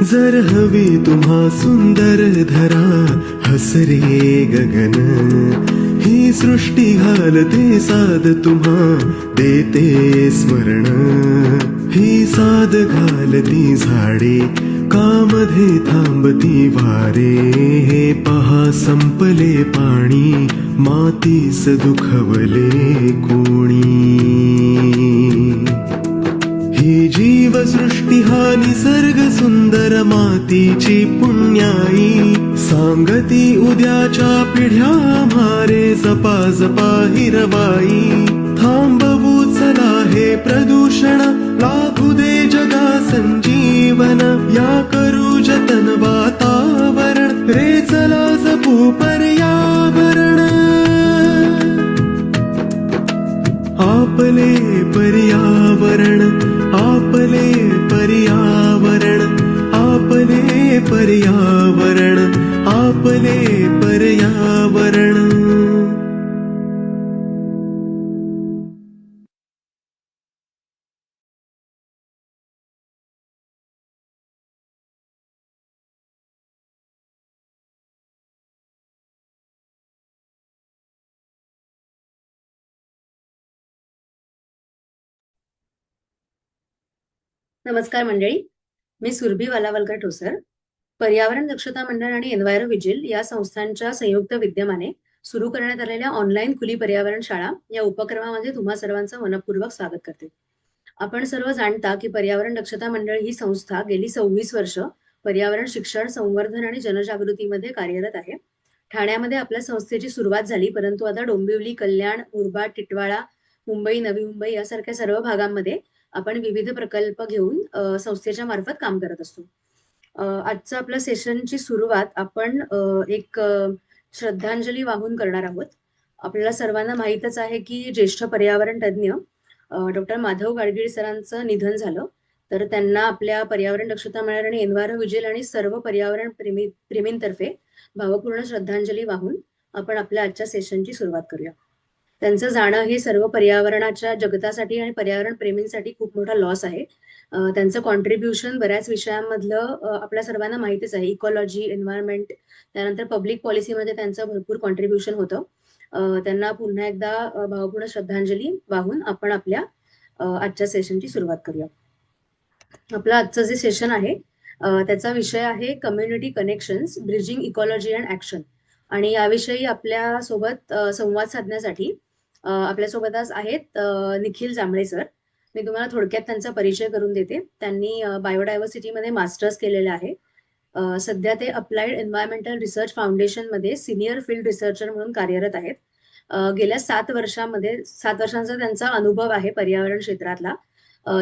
जर हवी तुम्हा सुंदर धरा हसरे गगन, ही सृष्टी घालते साद तुम्हा देते स्मरण, ही साद घालती झाडे कामध्ये थांबती वारे, हे पहा संपले पाणी मातीस दुखवले कोणी, ही जीवसृष्टी हा निसर्ग सुंदर मातीची पुण्याई, सांगती उद्याच्या पिढ्या मारे जपा जपा हिरवाई, थांबवू चला हे प्रदूषण लाभू दे जगा संजीवन, या करू जतन वातावरण रे चला जपू पर्यावरण, आपले पर्यावरण आपले पर्यावरण आपले पर्यावरण आपले पर्यावरण. नमस्कार मंडळी, मी सुरभी वालावलकर ठोसर. पर्यावरण दक्षता मंडळ आणि एन्व्हायरो विजिल या संस्थांच्या संयुक्त विद्यमाने सुरू करण्यात आलेल्या ऑनलाईन खुली पर्यावरण शाळा या उपक्रमामध्ये तुम्हा सर्वांचं मनपूर्वक स्वागत करते. आपण सर्व जाणता की पर्यावरण दक्षता मंडळ ही संस्था गेली 26 वर्ष पर्यावरण शिक्षण, संवर्धन आणि जनजागृतीमध्ये कार्यरत आहे. ठाण्यामध्ये आपल्या संस्थेची सुरुवात झाली, परंतु आता डोंबिवली, कल्याण, मुरबाड, टिटवाळा, मुंबई, नवी मुंबई यासारख्या सर्व भागांमध्ये आपण विविध प्रकल्प घेऊन संस्थेच्या मार्फत काम करत असतो. आजचं आपल्या सेशनची सुरुवात आपण एक श्रद्धांजली वाहून करणार आहोत. आपल्याला सर्वांना माहीतच आहे की ज्येष्ठ पर्यावरण तज्ज्ञ डॉक्टर माधव गाडगीळ सरांचं निधन झालं. तर त्यांना आपल्या पर्यावरण दक्षता मंडळ आणि एन्व्हायरो विजिल आणि सर्व पर्यावरण प्रेमींतर्फे भावपूर्ण श्रद्धांजली वाहून आपण आपल्या आजच्या सेशनची सुरुवात करूया. त्यांचं जाणं हे सर्व पर्यावरणाच्या जगतासाठी आणि पर्यावरण प्रेमींसाठी खूप मोठा लॉस आहे. त्यांचं कॉन्ट्रीब्युशन बऱ्याच विषयांमधलं आपल्या सर्वांना माहितीच आहे. इकॉलॉजी, एन्व्हायरमेंट, त्यानंतर पब्लिक पॉलिसीमध्ये त्यांचं भरपूर कॉन्ट्रीब्युशन होतं. त्यांना पुन्हा एकदा भावपूर्ण श्रद्धांजली वाहून आपण आपल्या आजच्या सेशनची सुरुवात करूया. आपलं आजचं जे सेशन आहे त्याचा विषय आहे community connections, bridging ecology and action. आणि याविषयी आपल्या सोबत संवाद साधण्यासाठी आपल्यासोबत आज आहेत निखिल जांभळे सर. मी तुम्हाला थोडक्यात त्यांचा परिचय करून देते. त्यांनी बायोडायव्हर्सिटीमध्ये मास्टर्स केलेले आहे. सध्या ते अप्लाइड एन्व्हायरमेंटल रिसर्च फाउंडेशन मध्ये सिनियर फील्ड रिसर्चर म्हणून कार्यरत आहेत. गेल्या 7 वर्षांचा त्यांचा अनुभव आहे पर्यावरण क्षेत्रातला.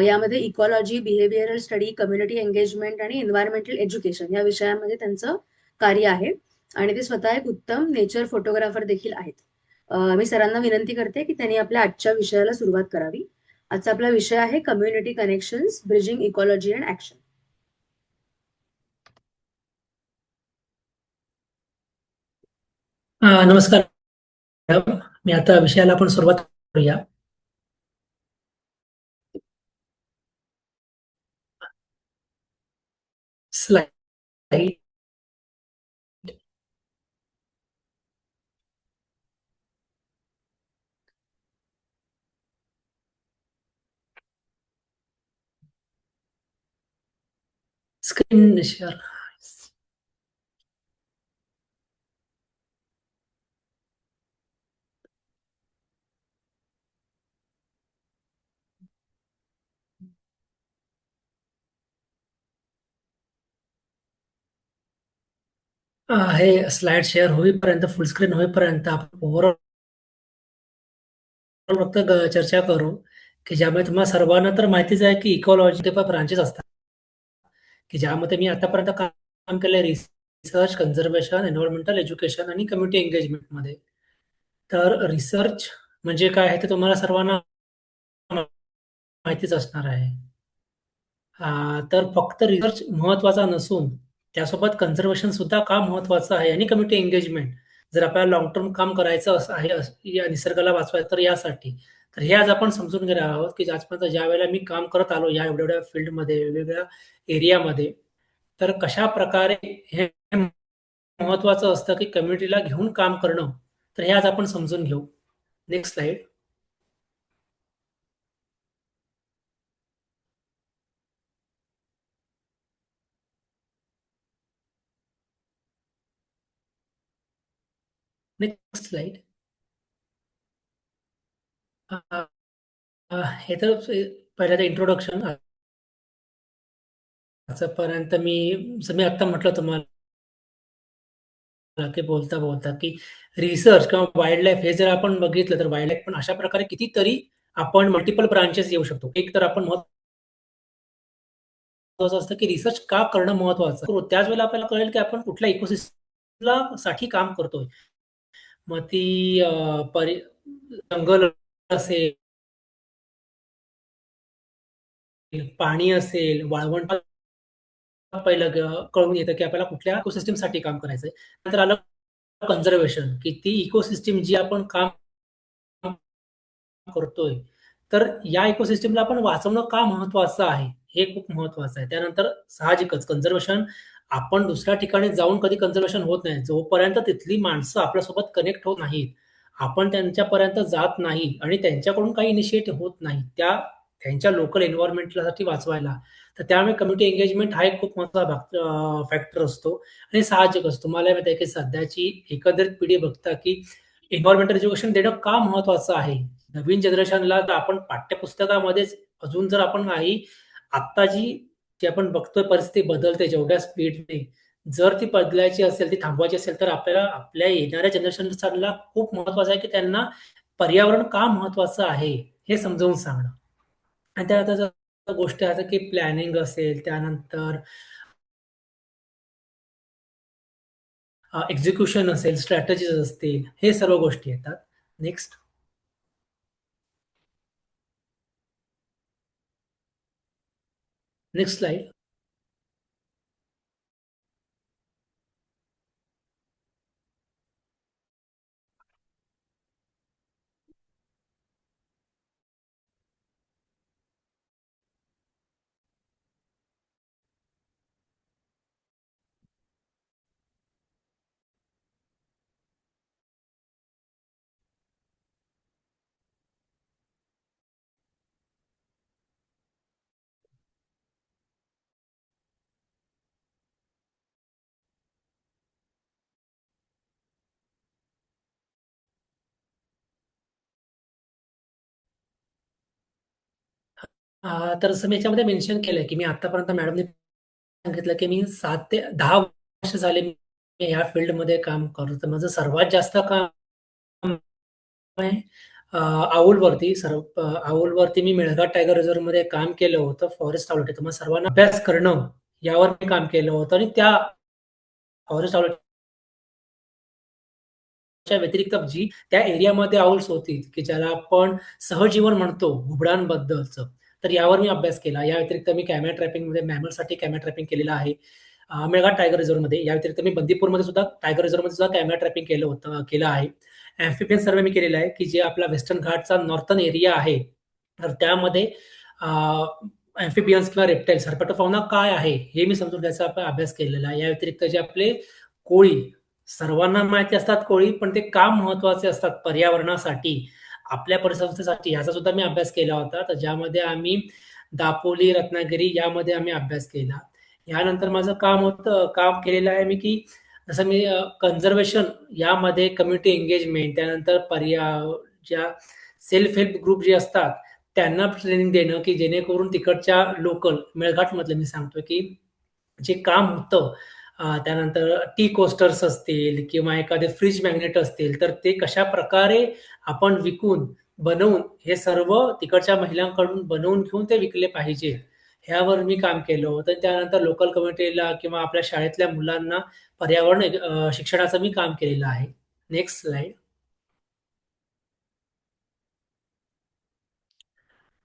यामध्ये ecology, behavioural study, community engagement आणि एन्व्हायरमेंटल एज्युकेशन या विषयांमध्ये त्यांचं कार्य आहे. आणि ते स्वतः एक उत्तम नेचर फोटोग्राफर देखील आहेत. मी सरांना विनंती करते की त्यांनी आपल्या आजच्या विषयाला सुरुवात करावी. आजचा आपला विषय आहे community connections, bridging ecology and action. नमस्कार मॅडम, मी आता विषयाला आपण सुरुवात करूया. स्लाइड. Screen share. हे स्लाइड शेअर होईपर्यंत, फुल स्क्रीन होईपर्यंत आपण ओव्हरऑल फक्त चर्चा करू की ज्यामध्ये तुम्हाला सर्वांना तर माहितीच आहे की इकॉलॉजी ब्रांचेस असतात की ज्यामध्ये मी आतापर्यंत काम केलंय रिसर्च, कन्झर्वेशन, एन्व्हायरमेंटल एज्युकेशन आणि कम्युनिटी एंगेजमेंट मध्ये. तर रिसर्च म्हणजे काय आहे ते तुम्हाला सर्वांना माहितीच असणार आहे. तर फक्त रिसर्च महत्वाचा नसून त्यासोबत कन्झर्वेशन सुद्धा का महत्वाचं आहे आणि कम्युनिटी एंगेजमेंट जर आपल्याला लॉंग टर्म काम करायचं आहे या निसर्गाला वाचवायचं तर यासाठी. तर हे आज आपण समजून घेणार आहोत की आजपर्यंत ज्या वेळेला मी काम करत आलो या एवढ्या फील्डमध्ये, वेगवेगळ्या एरियामध्ये, तर कशा प्रकारे हे महत्वाचं असतं की कम्युनिटीला घेऊन काम करणं. तर हे आज आपण समजून घेऊ. Next slide. Next slide. हे तर पहिलं तर इंट्रोडक्शन. आजपर्यंत जसं मी आत्ता म्हटलं तुम्हाला की बोलता की रिसर्च किंवा वाईल्ड लाईफ हे जर आपण बघितलं तर वाईल्ड लाईफ पण अशा प्रकारे कितीतरी आपण मल्टिपल ब्रांचेस येऊ शकतो. एक तर आपण महत्वाचं असतं की रिसर्च का करणं महत्वाचं. त्याच वेळेला आपल्याला कळेल की आपण कुठल्या इकोसिस्टमला साठी काम करतोय. मग ती जंगल असेल, पाणी असेल, वाळवंट पहिलं कळून येतं की आपल्याला कुठल्या इकोसिस्टमसाठी काम करायचंय. नंतर आलं कन्झर्वेशन की ती इकोसिस्टम जी आपण काम करतोय, तर या इकोसिस्टमला आपण वाचवणं का महत्वाचं आहे? हे खूप महत्वाचं आहे. त्यानंतर साहजिकच कन्झर्वेशन आपण दुसऱ्या ठिकाणी जाऊन कधी कन्झर्वेशन होत नाही. जोपर्यंत तिथली माणसं आपल्यासोबत कनेक्ट होत नाहीत, आपण त्यांच्यापर्यंत जात नाही आणि त्यांच्याकडून काही इनिशिएटिव्ह होत नाही. त्यांच्या लोकल एन्व्हायर्नमेंटसाठी वाचवायला. तर त्यामुळे कम्युनिटी एंगेजमेंट हा एक खूप महत्त्वाचा फॅक्टर असतो आणि साहजिकच तुम्हाला माहिती आहे की सध्याची एकंदरीत पिढी बघता की एन्व्हायर्नमेंटल एज्युकेशन देणं का महत्वाचं आहे? नवीन जनरेशनला तर आपण पाठ्यपुस्तकामध्येच अजून जर आपण नाही, आत्ता जी आपण बघतोय परिस्थिती बदलते जेवढ्या स्पीडने, जर ती बदलायची असेल, ती थांबवायची असेल, तर आपल्याला आपल्या येणाऱ्या जनरेशनला खूप महत्वाचं आहे, की त्यांना पर्यावरण का महत्वाचं आहे, हे समजावून सांगणं. आणि त्यानंतर जर गोष्टी आहेत, की प्लॅनिंग असेल, त्यानंतर एक्झिक्युशन असेल, स्ट्रॅटेजीज असतील, हे सर्व गोष्टी येतात. नेक्स्ट. Next slide. तर जसं मी याच्यामध्ये मेन्शन केलंय, की मी आत्तापर्यंत मॅडमने सांगितलं, की मी 7 ते 10 वर्ष झाले मी ह्या फील्डमध्ये काम करतो. तर माझं सर्वात जास्त काम आहे आऊलवरती मी मेळघाट टायगर रिझर्व्हमध्ये काम केलं होतं फॉरेस्ट ऑथॉरिटी. तुम्हा सर्वांना अभ्यास करणं यावर मी काम केलं होतं आणि त्या फॉरेस्ट च्या व्यतिरिक्त जी त्या एरियामध्ये आउल्स होती, की ज्याला आपण सहजीवन म्हणतो घुबडांबद्दलचं, तर यावर मी अभ्यास केला. या व्यतिरिक्त मी कॅमेरा ट्रॅपिंगमध्ये मॅमलसाठी कॅमेरा ट्रॅपिंग केलेलं आहे. मेळघाट टायगर रिझर्व्हमध्ये. या व्यतिरिक्त मी बंदीपूरमध्ये सुद्धा टायगर रिझर्व्हमध्ये सुद्धा कॅमेरा ट्रॅपिंग केलं आहे. एम्फिबियन सर्व्हे मी केलेला आहे, की जे आपला वेस्टर्न घाटचा नॉर्थर्न एरिया आहे. तर त्यामध्ये एम्फिबियन्स किंवा रेप्टाइल्स, हर्पेटोफाउना काय आहे, हे मी समजून घ्यायचा आपण अभ्यास केलेला आहे. या व्यतिरिक्त जे आपले कोळी, सर्वांना माहिती असतात कोळी, पण ते का महत्वाचे असतात पर्यावरणासाठी, आपल्या परिसंस्थेसाठी ह्याचा सुद्धा मी अभ्यास केला होता. तर ज्यामध्ये आम्ही दापोली, रत्नागिरी यामध्ये आम्ही अभ्यास केला. यानंतर माझं काम केलेलं आहे मी, की जसं मी कन्झर्वेशन यामध्ये कम्युनिटी एंगेजमेंट, त्यानंतर ज्या सेल्फ हेल्प ग्रुप जे असतात, त्यांना ट्रेनिंग देणं, की जेणेकरून तिकडच्या लोकल मेळघाटमधलं मी सांगतोय, की जे काम होतं त्यानंतर टी कोस्टर्स असतील किंवा एखादे फ्रिज मॅग्नेट असतील, तर ते कशाप्रकारे आपण बनवून हे सर्व तिकडच्या महिलांकडून बनवून घेऊन ते विकले पाहिजे. ह्यावर मी काम केलं होतं. त्यानंतर लोकल कम्युनिटीला किंवा आपल्या शाळेतल्या मुलांना पर्यावरण शिक्षणाचं मी काम केलेलं आहे. Next slide.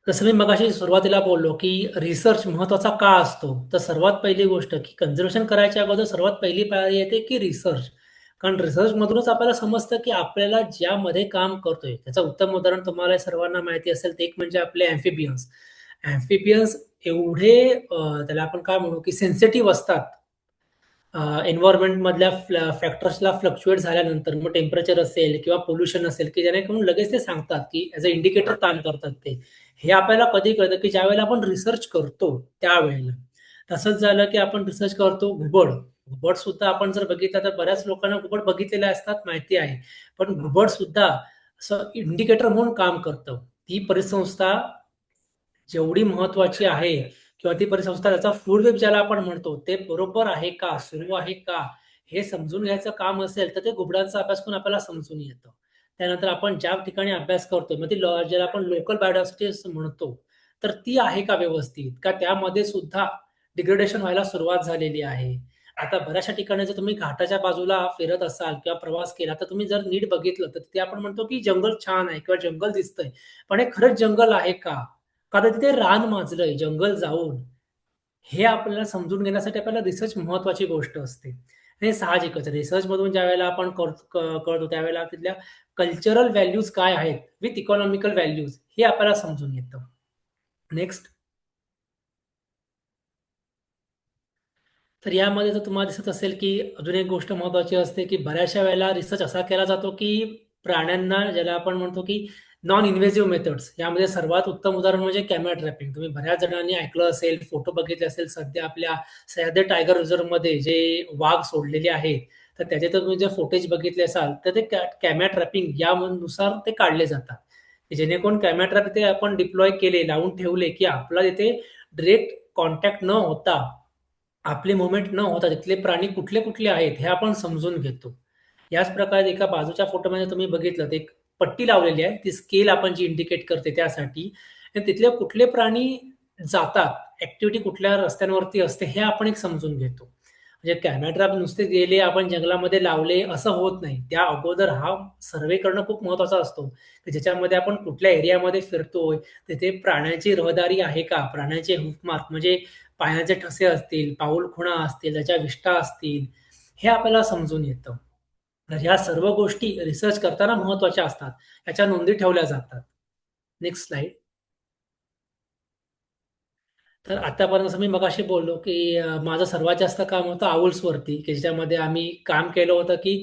जसं मी मगाशी सुरुवातीला बोललो, की रिसर्च महत्त्वाचा का असतो? तर सर्वात पहिली गोष्ट, की कन्झर्वेशन करायच्या अगोदर सर्वात पहिली पायरी येते, की रिसर्च. कारण रिसर्चमधूनच आपल्याला समजतं, की आपल्याला ज्यामध्ये काम करतोय, त्याचं उत्तम उदाहरण तुम्हाला सर्वांना माहिती असेल, ते एक म्हणजे आपले एम्फिबियन्स. एम्फिबियन्स एवढे त्याला आपण काय म्हणू, की सेन्सिटिव्ह असतात एन्व्हायरमेंटमधल्या फॅक्टर्सला फ्लक्च्युएट झाल्यानंतर मग टेम्परेचर असेल किंवा पोल्युशन असेल की जेणेकरून लगेच ते सांगतात की ॲज अ इंडिकेटर काम करतात ते. हे आपल्याला कधी कळतं की ज्यावेळेला आपण रिसर्च करतो त्यावेळेला. तसंच झालं की आपण रिसर्च करतो घुबड. घुबड सुद्धा आपण जर बघितलं तर बऱ्याच लोकांना घुबड बघितलेले असतात, माहिती आहे. पण घुबड सुद्धा असं इंडिकेटर म्हणून काम करतं. ती परिसंस्था जेवढी महत्वाची आहे किंवा ती परिसंस्था त्याचा फूड वेब ज्याला आपण म्हणतो ते बरोबर आहे का, सुरू आहे का, हे समजून घ्यायचं काम असेल तर ते घुबडांचा अभ्यास करून आपल्याला समजून येतं. त्यानंतर आपण ज्या ठिकाणी अभ्यास करतोय मग ती ज्याला आपण लोकल बायोडायव्हर्सिटी म्हणतो, तर ती आहे का व्यवस्थित? का त्यामध्ये सुद्धा डिग्रेडेशन व्हायला सुरुवात झालेली आहे? आता बऱ्याचशा ठिकाणी जर तुम्ही घाटाच्या बाजूला फिरत असाल किंवा प्रवास केला तर तुम्ही जर नीट बघितलं तर ते आपण म्हणतो की जंगल छान आहे किंवा जंगल दिसतंय. पण हे खरंच जंगल आहे का? का तर तिथे रान माजलंय, जंगल जाऊन. हे आपल्याला समजून घेण्यासाठी आपल्याला रिसर्च महत्वाची गोष्ट असते. हे साहजिकच रिसर्चमधून ज्यावेळेला आपण कळतो त्यावेळेला तिथल्या कल्चरल व्हॅल्यूज काय आहेत विथ इकॉनॉमिकल व्हॅल्यूज हे आपल्याला समजून येतं. नेक्स्ट. तर यामध्ये जर तुम्हाला दिसत असेल, की अजून एक गोष्ट महत्त्वाची असते, की बऱ्याचशा वेळेला रिसर्च असा केला जातो, की प्राण्यांना ज्याला आपण म्हणतो, की नॉन इन्व्हेसिव्ह मेथड्स यामध्ये सर्वात उत्तम उदाहरण म्हणजे कॅमेरा ट्रॅपिंग. तुम्ही बऱ्याच जणांनी ऐकलं असेल, फोटो बघितले असेल. सध्या आपल्या सह्याद्री टायगर रिझर्व्हमध्ये जे वाघ सोडलेले आहेत, तर त्याचे तर तुम्ही जर फुटेज बघितले असाल, तर ते कॅमेरा ट्रॅपिंग यानुसार ते काढले जातात. जेणेकरून कॅमेरा ट्रॅप तिथे आपण डिप्लॉय केले, लावून ठेवले, की आपला तिथे डायरेक्ट कॉन्टॅक्ट न होता आपली मूव्हमेंट न होता तिथले प्राणी कुठले-कुठले आहेत हे आपण समजून घेतो. याच प्रकारे एका बाजूच्या फोटोमध्ये तुम्ही बघितलं तर एक पट्टी लावलेली आहे. ती स्केल आपण जी इंडिकेट करते त्यासाठी. आणि तिथले कुठले प्राणी जातात, ॲक्टिव्हिटी कुठल्या रस्त्यांवरती असते हे आपण एक समजून घेतो. म्हणजे कॅमेरा ट्रॅप नुसते गेले, आपण जंगलामध्ये लावले असं होत नाही. त्या अगोदर हा सर्व्हे करणं खूप महत्त्वाचा असतो, की ज्याच्यामध्ये आपण कुठल्या एरियामध्ये फिरतोय, तिथे प्राण्याची रहदारी आहे का? प्राण्याचे हूफमार्क म्हणजे पायाचे ठसे असतील, पाऊलखुणा असतील, त्याच्या विष्ठा असतील, हे आपल्याला समजून येतं. तर ह्या सर्व गोष्टी रिसर्च करताना महत्त्वाच्या असतात. ह्याच्या नोंदी ठेवल्या जातात. Next slide. तर आतापर्यंत जसं मी मगाशी बोललो, की माझं सर्वात जास्त काम होतं आऊल्सवरती, की ज्याच्यामध्ये आम्ही काम केलं होतं, की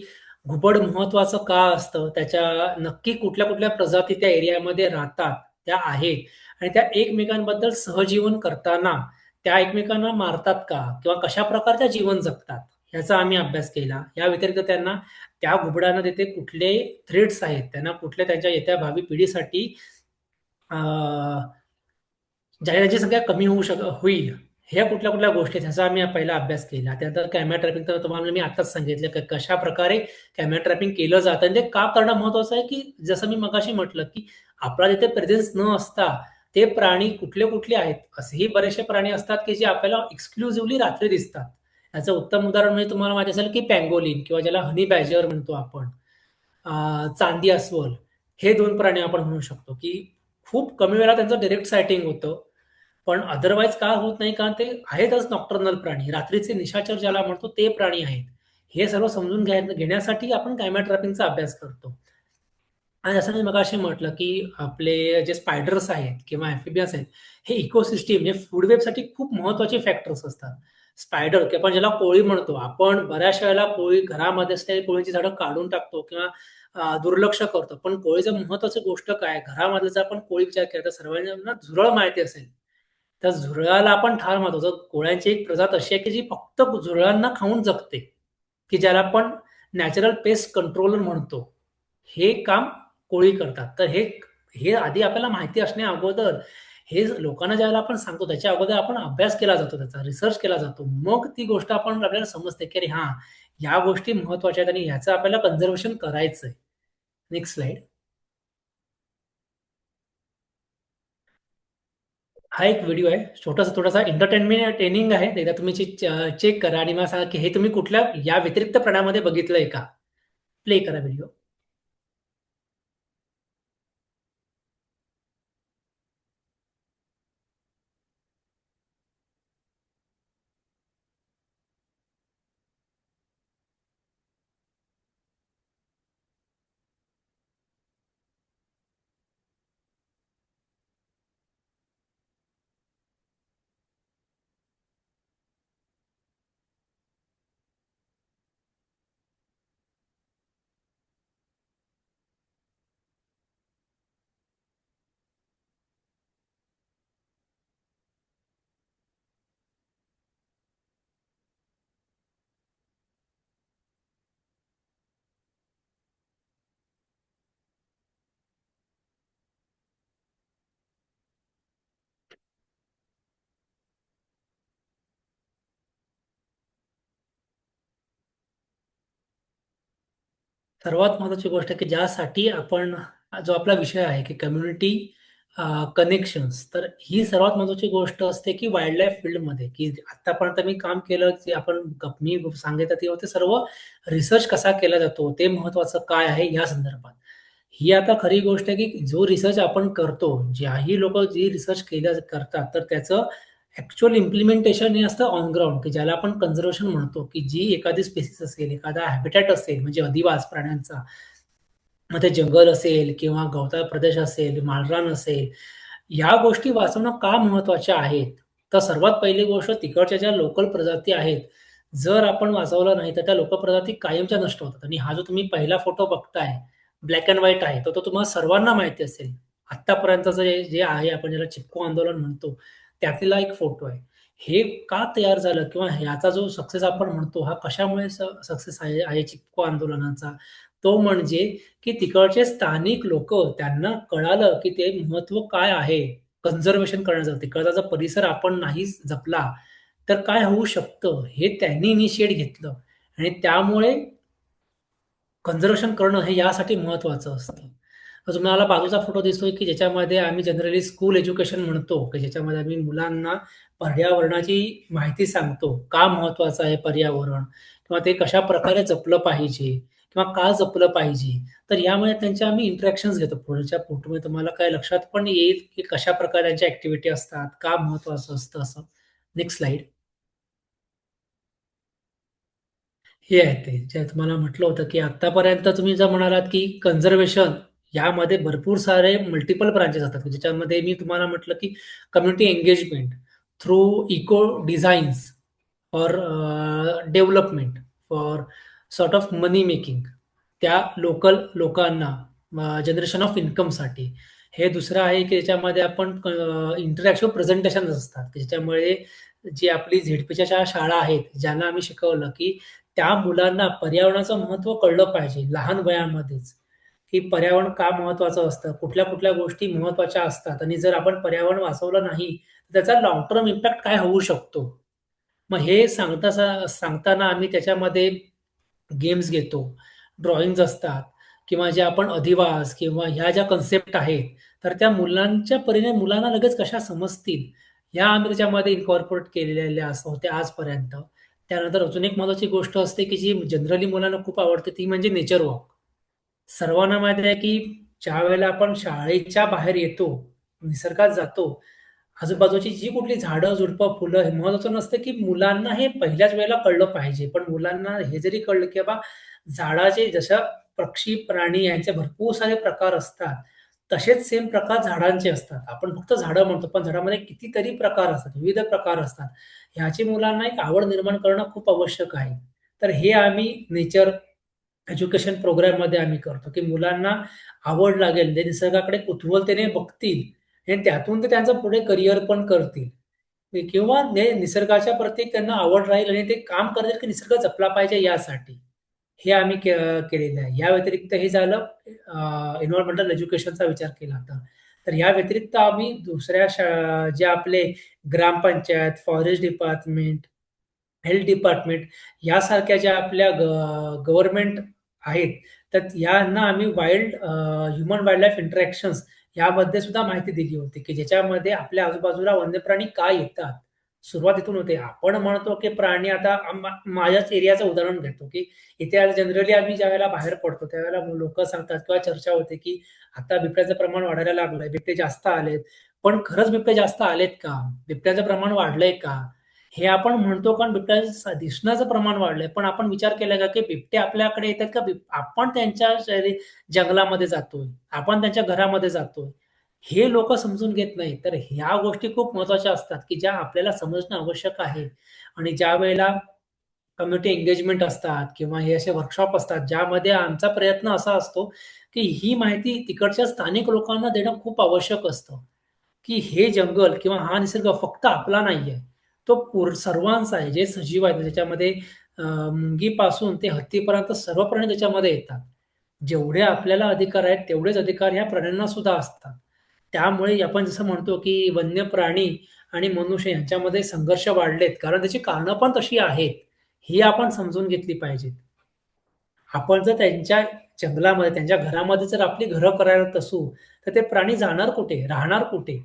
घुबड महत्त्वाचं का असतं? त्याच्या नक्की कुठल्या-कुठल्या प्रजाती त्या एरियामध्ये राहतात, त्या आहेत आणि त्या एकमेकांबद्दल सहजीवन करताना त्या एकमेकांना मारतात का? किंवा कशा प्रकारचं जीवन जगतात? ह्याचा आम्ही अभ्यास केला. या व्यतिरिक्त त्यांना त्या घुबडांना तिथे कुठले थ्रेट्स आहेत, त्यांना कुठल्या त्यांच्या येत्या भावी पिढीसाठी अ, जाहिरातीची संख्या कमी होईल. ह्या कुठल्या-कुठल्या गोष्टी आहेत ह्याचा आम्ही पहिला अभ्यास केला. त्यानंतर कॅमेरा ट्रॅपिंग तर तुम्हाला मी आत्ताच सांगितलं, की कशाप्रकारे कॅमेरा ट्रॅपिंग केलं जातं आणि ते का करणं महत्त्वाचं आहे, की जसं मी मगाशी म्हटलं, की आपला तिथे प्रेझेन्स न असता ते प्राणी कुठले-कुठले आहेत. असेही बरेचसे प्राणी असतात, की जे आपल्याला एक्सक्लुझिव्हली रात्री दिसतात. याचं उत्तम उदाहरण म्हणजे तुम्हाला माहिती असेल, की पँगोलिन किंवा ज्याला हनी बॅजर म्हणतो आपण. चांदी अस्वल हे 2 प्राणी आपण म्हणू शकतो, की खूप कमी वेळा त्यांचं डायरेक्ट सायटिंग होतं. पण अदरवाईज का होत नाही? कारण ते आहेतच नॉक्टर्नल प्राणी. रात्रीचे निशाचर ज्याला म्हणतो ते प्राणी आहेत. हे सर्व समजून घेण्यासाठी आपण कॅमेरा ट्रॅपिंगचा अभ्यास करतो. आणि जसं मी मगाशी म्हटलं, की आपले जे स्पायडर्स आहेत किंवा एम्फिबियन्स आहेत, हे इकोसिस्टम हे फूड वेबसाठी खूप महत्त्वाचे फॅक्टर्स असतात. स्पायडर किंवा आपण ज्याला कोळी म्हणतो, आपण बऱ्याचशा वेळेला कोळी घरामध्ये असलेली कोळीची झाडं काढून टाकतो किंवा दुर्लक्ष करतो. पण कोळीचं महत्त्वाची गोष्ट काय? घरामधला जर आपण कोळी विचार केला तर सर्वांना झुरळ माहिती असेल. तर झुरळाला आपण ठार मानतो. तर कोळ्यांची एक प्रजात अशी आहे, की जी फक्त झुरळांना खाऊन जगते, की ज्याला आपण नॅचरल पेस्ट कंट्रोलर म्हणतो. हे काम कोळी करतात. तर हे हे आधी आपल्याला माहिती असण्या अगोदर हे लोकांना ज्यावेळेला आपण सांगतो त्याच्या अगोदर आपण अभ्यास केला जातो त्याचा, रिसर्च केला जातो. मग ती गोष्ट आपल्याला समजते, की अरे हां, ह्या गोष्टी महत्त्वाच्या आहेत आणि ह्याचं आपल्याला कन्झर्वेशन करायचंय. Next slide. हा एक व्हिडिओ आहे. छोटासा थोडासा एंटरटेनिंग आहे. एकदा तुम्ही चेक करा आणि मला सांगा, की हे तुम्ही कुठल्या या व्यतिरिक्त प्राण्यामध्ये बघितलंय का? प्ले करा व्हिडिओ. सर्वात महत्त्वाची गोष्ट आहे, की ज्यासाठी आपण जो आपला विषय आहे, की कम्युनिटी कनेक्शन्स. तर ही सर्वात महत्त्वाची गोष्ट असते, की वाईल्डलाईफ फील्डमध्ये, की आत्तापर्यंत मी काम केलं, जे आपण मी सांगितलं ते सर्व रिसर्च कसा केला जातो, ते महत्त्वाचं काय आहे या संदर्भात. ही आता खरी गोष्ट आहे, की जो रिसर्च आपण करतो, ज्याही लोकं जी रिसर्च करतात, तर त्याचं ॲक्चुअल इम्प्लिमेंटेशन हे असतं ऑन ग्राउंड, की ज्याला आपण कन्झर्वेशन म्हणतो, की जी एखादी स्पेसीस असेल, एखादा हॅबिटॅट असेल, म्हणजे अधिवास प्राण्यांचा, मग ते जंगल असेल किंवा गवताळ प्रदेश असेल, माळरान असेल, या गोष्टी वाचवणं का महत्त्वाच्या आहेत? तर सर्वात पहिली गोष्ट तिकडच्या ज्या लोकल प्रजाती आहेत, जर आपण वाचवलं नाही, तर त्या लोकल प्रजाती कायमच्या नष्ट होतात. आणि हा जो तुम्ही पहिला फोटो बघताय, ब्लॅक एंड व्हाईट आहे, तर तो तुम्हाला सर्वांना माहिती असेल. आत्तापर्यंतचं जे जे आहे, आपण ज्याला चिपको आंदोलन म्हणतो, त्यातला एक फोटो आहे. हे का तयार झालं किंवा ह्याचा जो सक्सेस आपण म्हणतो, हा कशामुळे सक्सेस आहे आहे चिपको आंदोलनाचा? तो म्हणजे की तिकडचे स्थानिक लोकं त्यांना कळालं, की ते महत्त्व काय आहे कन्झर्वेशन करण्याचं. तिकडचा जर परिसर आपण नाही जपला, तर काय होऊ शकतं हे त्यांनी इनिशिएट घेतलं आणि त्यामुळे कन्झर्वेशन करणं हे यासाठी महत्त्वाचं असतं. तर तुम्हाला बाजूचा फोटो दिसतोय, की ज्याच्यामध्ये आम्ही जनरली स्कूल एज्युकेशन म्हणतो, की ज्याच्यामध्ये आम्ही मुलांना पर्यावरणाची माहिती सांगतो. का महत्त्वाचं आहे पर्यावरण किंवा ते कशाप्रकारे जपलं पाहिजे किंवा का जपलं पाहिजे. तर यामुळे त्यांचे आम्ही इंटरॅक्शन्स घेतो. पुढच्या फोटोमध्ये तुम्हाला काय लक्षात पण येईल, की कशाप्रकारे त्यांच्या ॲक्टिव्हिटी असतात, का महत्त्वाचं असतं असं. Next slide. हे आहे ते, जे तुम्हाला म्हटलं होतं, की आत्तापर्यंत तुम्ही जर म्हणालात, की कन्झर्वेशन यामध्ये भरपूर सारे मल्टिपल ब्रांचेस असतात, की ज्याच्यामध्ये मी तुम्हाला म्हटलं, की community engagement through eco designs for development, for sort of money making, त्या लोकल लोकांना जनरेशन ऑफ इन्कमसाठी. हे दुसरं आहे, की ज्याच्यामध्ये आपण इंटरॅक्टिव्ह प्रेझेंटेशन्स असतात, की ज्याच्यामुळे जी आपली झेडपीच्या ज्या शाळा आहेत, ज्यांना आम्ही शिकवलं, की त्या मुलांना पर्यावरणाचं महत्त्व कळलं पाहिजे लहान वयामध्येच, की पर्यावरण का महत्त्वाचं असतं, कुठल्या-कुठल्या गोष्टी महत्त्वाच्या असतात आणि जर आपण पर्यावरण वाचवलं नाही, तर त्याचा लाँग टर्म इम्पॅक्ट काय होऊ शकतो. मग हे सांगताना आम्ही त्याच्यामध्ये गेम्स घेतो, ड्रॉइंग्ज असतात किंवा जे आपण अधिवास किंवा ह्या ज्या कन्सेप्ट आहेत, तर त्या मुलांच्या परीने मुलांना लगेच कशा समजतील, ह्या आम्ही त्याच्यामध्ये इन्कॉर्पोरेट केलेल्या होत्या आजपर्यंत. त्यानंतर अजून एक महत्त्वाची गोष्ट असते, की जी जनरली मुलांना खूप आवडते, ती म्हणजे नेचर वॉक. सर्वांना माहिती आहे, की ज्यावेळेला आपण शाळेच्या बाहेर येतो, निसर्गात जातो, आजूबाजूची जी कुठली झाडं, झुडपं, फुलं हे महत्त्वाचं नसतं, की मुलांना हे पहिल्याच वेळेला कळलं पाहिजे. पण मुलांना हे जरी कळलं, की बाबा झाडाचे जसं पक्षी, प्राणी यांचे भरपूर सारे प्रकार असतात, तसेच सेम प्रकार झाडांचे असतात. आपण फक्त झाडं म्हणतो, पण झाडामध्ये कितीतरी प्रकार असतात, विविध प्रकार असतात. ह्याची मुलांना एक आवड निर्माण करणं खूप आवश्यक आहे. तर हे आम्ही नेचर एज्युकेशन प्रोग्राममध्ये आम्ही करतो, की मुलांना आवड लागेल, ते निसर्गाकडे कुतूहलतेने बघतील आणि त्यातून ते त्यांचं पुढे करियर पण करतील. किंवा निसर्गाच्या प्रती त्यांना आवड राहील आणि ते काम करतील, की निसर्ग जपला पाहिजे यासाठी. हे आम्ही केलेलं आहे. या व्यतिरिक्त हे झालं एन्व्हायर्नमेंटल एज्युकेशनचा विचार केला तर. तर या व्यतिरिक्त आम्ही दुसऱ्या जे आपले ग्रामपंचायत, फॉरेस्ट डिपार्टमेंट, हेल्थ डिपार्टमेंट यासारख्या ज्या आपल्या गव्हर्नमेंट आहेत, तर यांना आम्ही ह्यूमन वाईल्डलाईफ इंटरॅक्शन्स यामध्ये सुद्धा माहिती दिली होती, की ज्याच्यामध्ये आपल्या आजूबाजूला वन्यप्राणी का येतात? सुरुवात इथून होते. आपण म्हणतो, की प्राणी आता माझ्याच एरियाचं उदाहरण घेतो, की इथे आता जनरली आम्ही ज्यावेळेला बाहेर पडतो, त्यावेळेला लोकं सांगतात किंवा चर्चा होते, की आता बिबट्याचं प्रमाण वाढायला लागलंय, बिबटे जास्त आलेत. पण खरंच बिबटे जास्त आलेत का? बिबट्याचं प्रमाण वाढलंय का? हे आपण म्हणतो कारण बिबट्या दिसण्याचं प्रमाण वाढलंय. पण आपण विचार केला का, की बिबटे आपल्याकडे येतात का? आपण त्यांच्या जंगलामध्ये जातोय, आपण त्यांच्या घरामध्ये जातोय. हे लोकं समजून घेत नाहीत. तर ह्या गोष्टी खूप महत्त्वाच्या असतात, की ज्या आपल्याला समजणं आवश्यक आहे. आणि ज्यावेळेला कम्युनिटी एंगेजमेंट असतात किंवा हे असे वर्कशॉप असतात, ज्यामध्ये आमचा प्रयत्न असा असतो, की ही माहिती तिकडच्या स्थानिक लोकांना देणं खूप आवश्यक असतं. की हे जंगल किंवा हा निसर्ग फक्त आपला नाहीये. तो सर्वांचा आहे. जे सजीव आहेत त्याच्यामध्ये मुंगीपासून ते हत्तीपर्यंत सर्व प्राणी त्याच्यामध्ये येतात. जेवढे आपल्याला अधिकार आहेत, तेवढेच अधिकार ह्या प्राण्यांना सुद्धा असतात. त्यामुळे आपण जसं म्हणतो, की वन्य प्राणी आणि मनुष्य यांच्यामध्ये संघर्ष वाढलेत, कारण त्याची कारणं पण तशी आहेत. ही आपण समजून घेतली पाहिजेत. आपण जर त्यांच्या जंगलामध्ये, त्यांच्या घरामध्ये जर आपली घरं करायला असू, तर ते प्राणी जाणार कुठे? राहणार कुठे?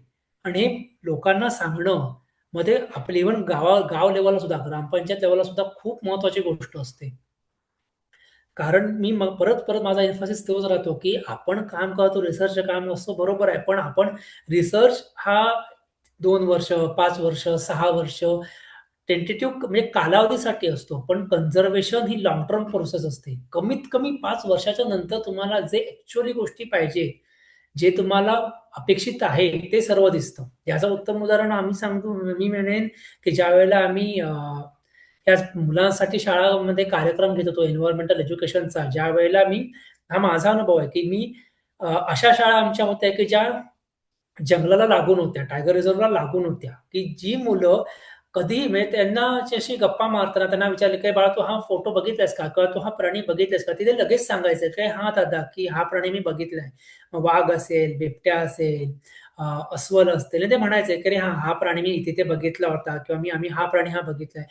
आणि हे लोकांना सांगणं मध्ये आपली इव्हन गाव लेव्हलला सुद्धा, ग्रामपंचायत लेव्हलला सुद्धा खूप महत्त्वाची गोष्ट असते. कारण मी मग परत माझा एम्फॅसिस तोच राहतो, की आपण काम करतो, रिसर्चचं काम असतं बरोबर आहे. पण आपण रिसर्च हा 2 वर्ष, 5 वर्ष, 6 वर्ष टेंटेटिव्ह म्हणजे कालावधीसाठी असतो. पण कन्झर्वेशन ही लाँग टर्म प्रोसेस असते. कमीत कमी 5 वर्षाच्या नंतर तुम्हाला जे ॲक्चुअली गोष्टी पाहिजे, जे तुम्हाला अपेक्षित आहे, ते सर्व दिसतं. याचं उत्तम उदाहरण आम्ही सांगतो मी म्हणेन, की ज्यावेळेला आम्ही या मुलांसाठी शाळामध्ये कार्यक्रम घेत होतो एन्व्हायर्नमेंटल एज्युकेशनचा, ज्यावेळेला हा माझा अनुभव आहे, की अशा शाळा आमच्या होत्या, की ज्या जंगलाला लागून होत्या, टायगर रिझर्व्हला लागून होत्या, की जी मुलं कधीही म्हणजे त्यांना अशी गप्पा मारताना त्यांना विचारलं, "काय बाळा तू हा फोटो बघितलास का? किंवा तू हा प्राणी बघितलास का?" तिथे लगेच सांगायचं, "काय हां दादा, की हा प्राणी मी बघितलाय." मग वाघ असेल, बिबट्या असेल, अस्वल असतील आणि ते म्हणायचे, की "अरे हां, हा प्राणी मी इथे-इथे बघितला होता किंवा आम्ही हा प्राणी हा बघितलाय."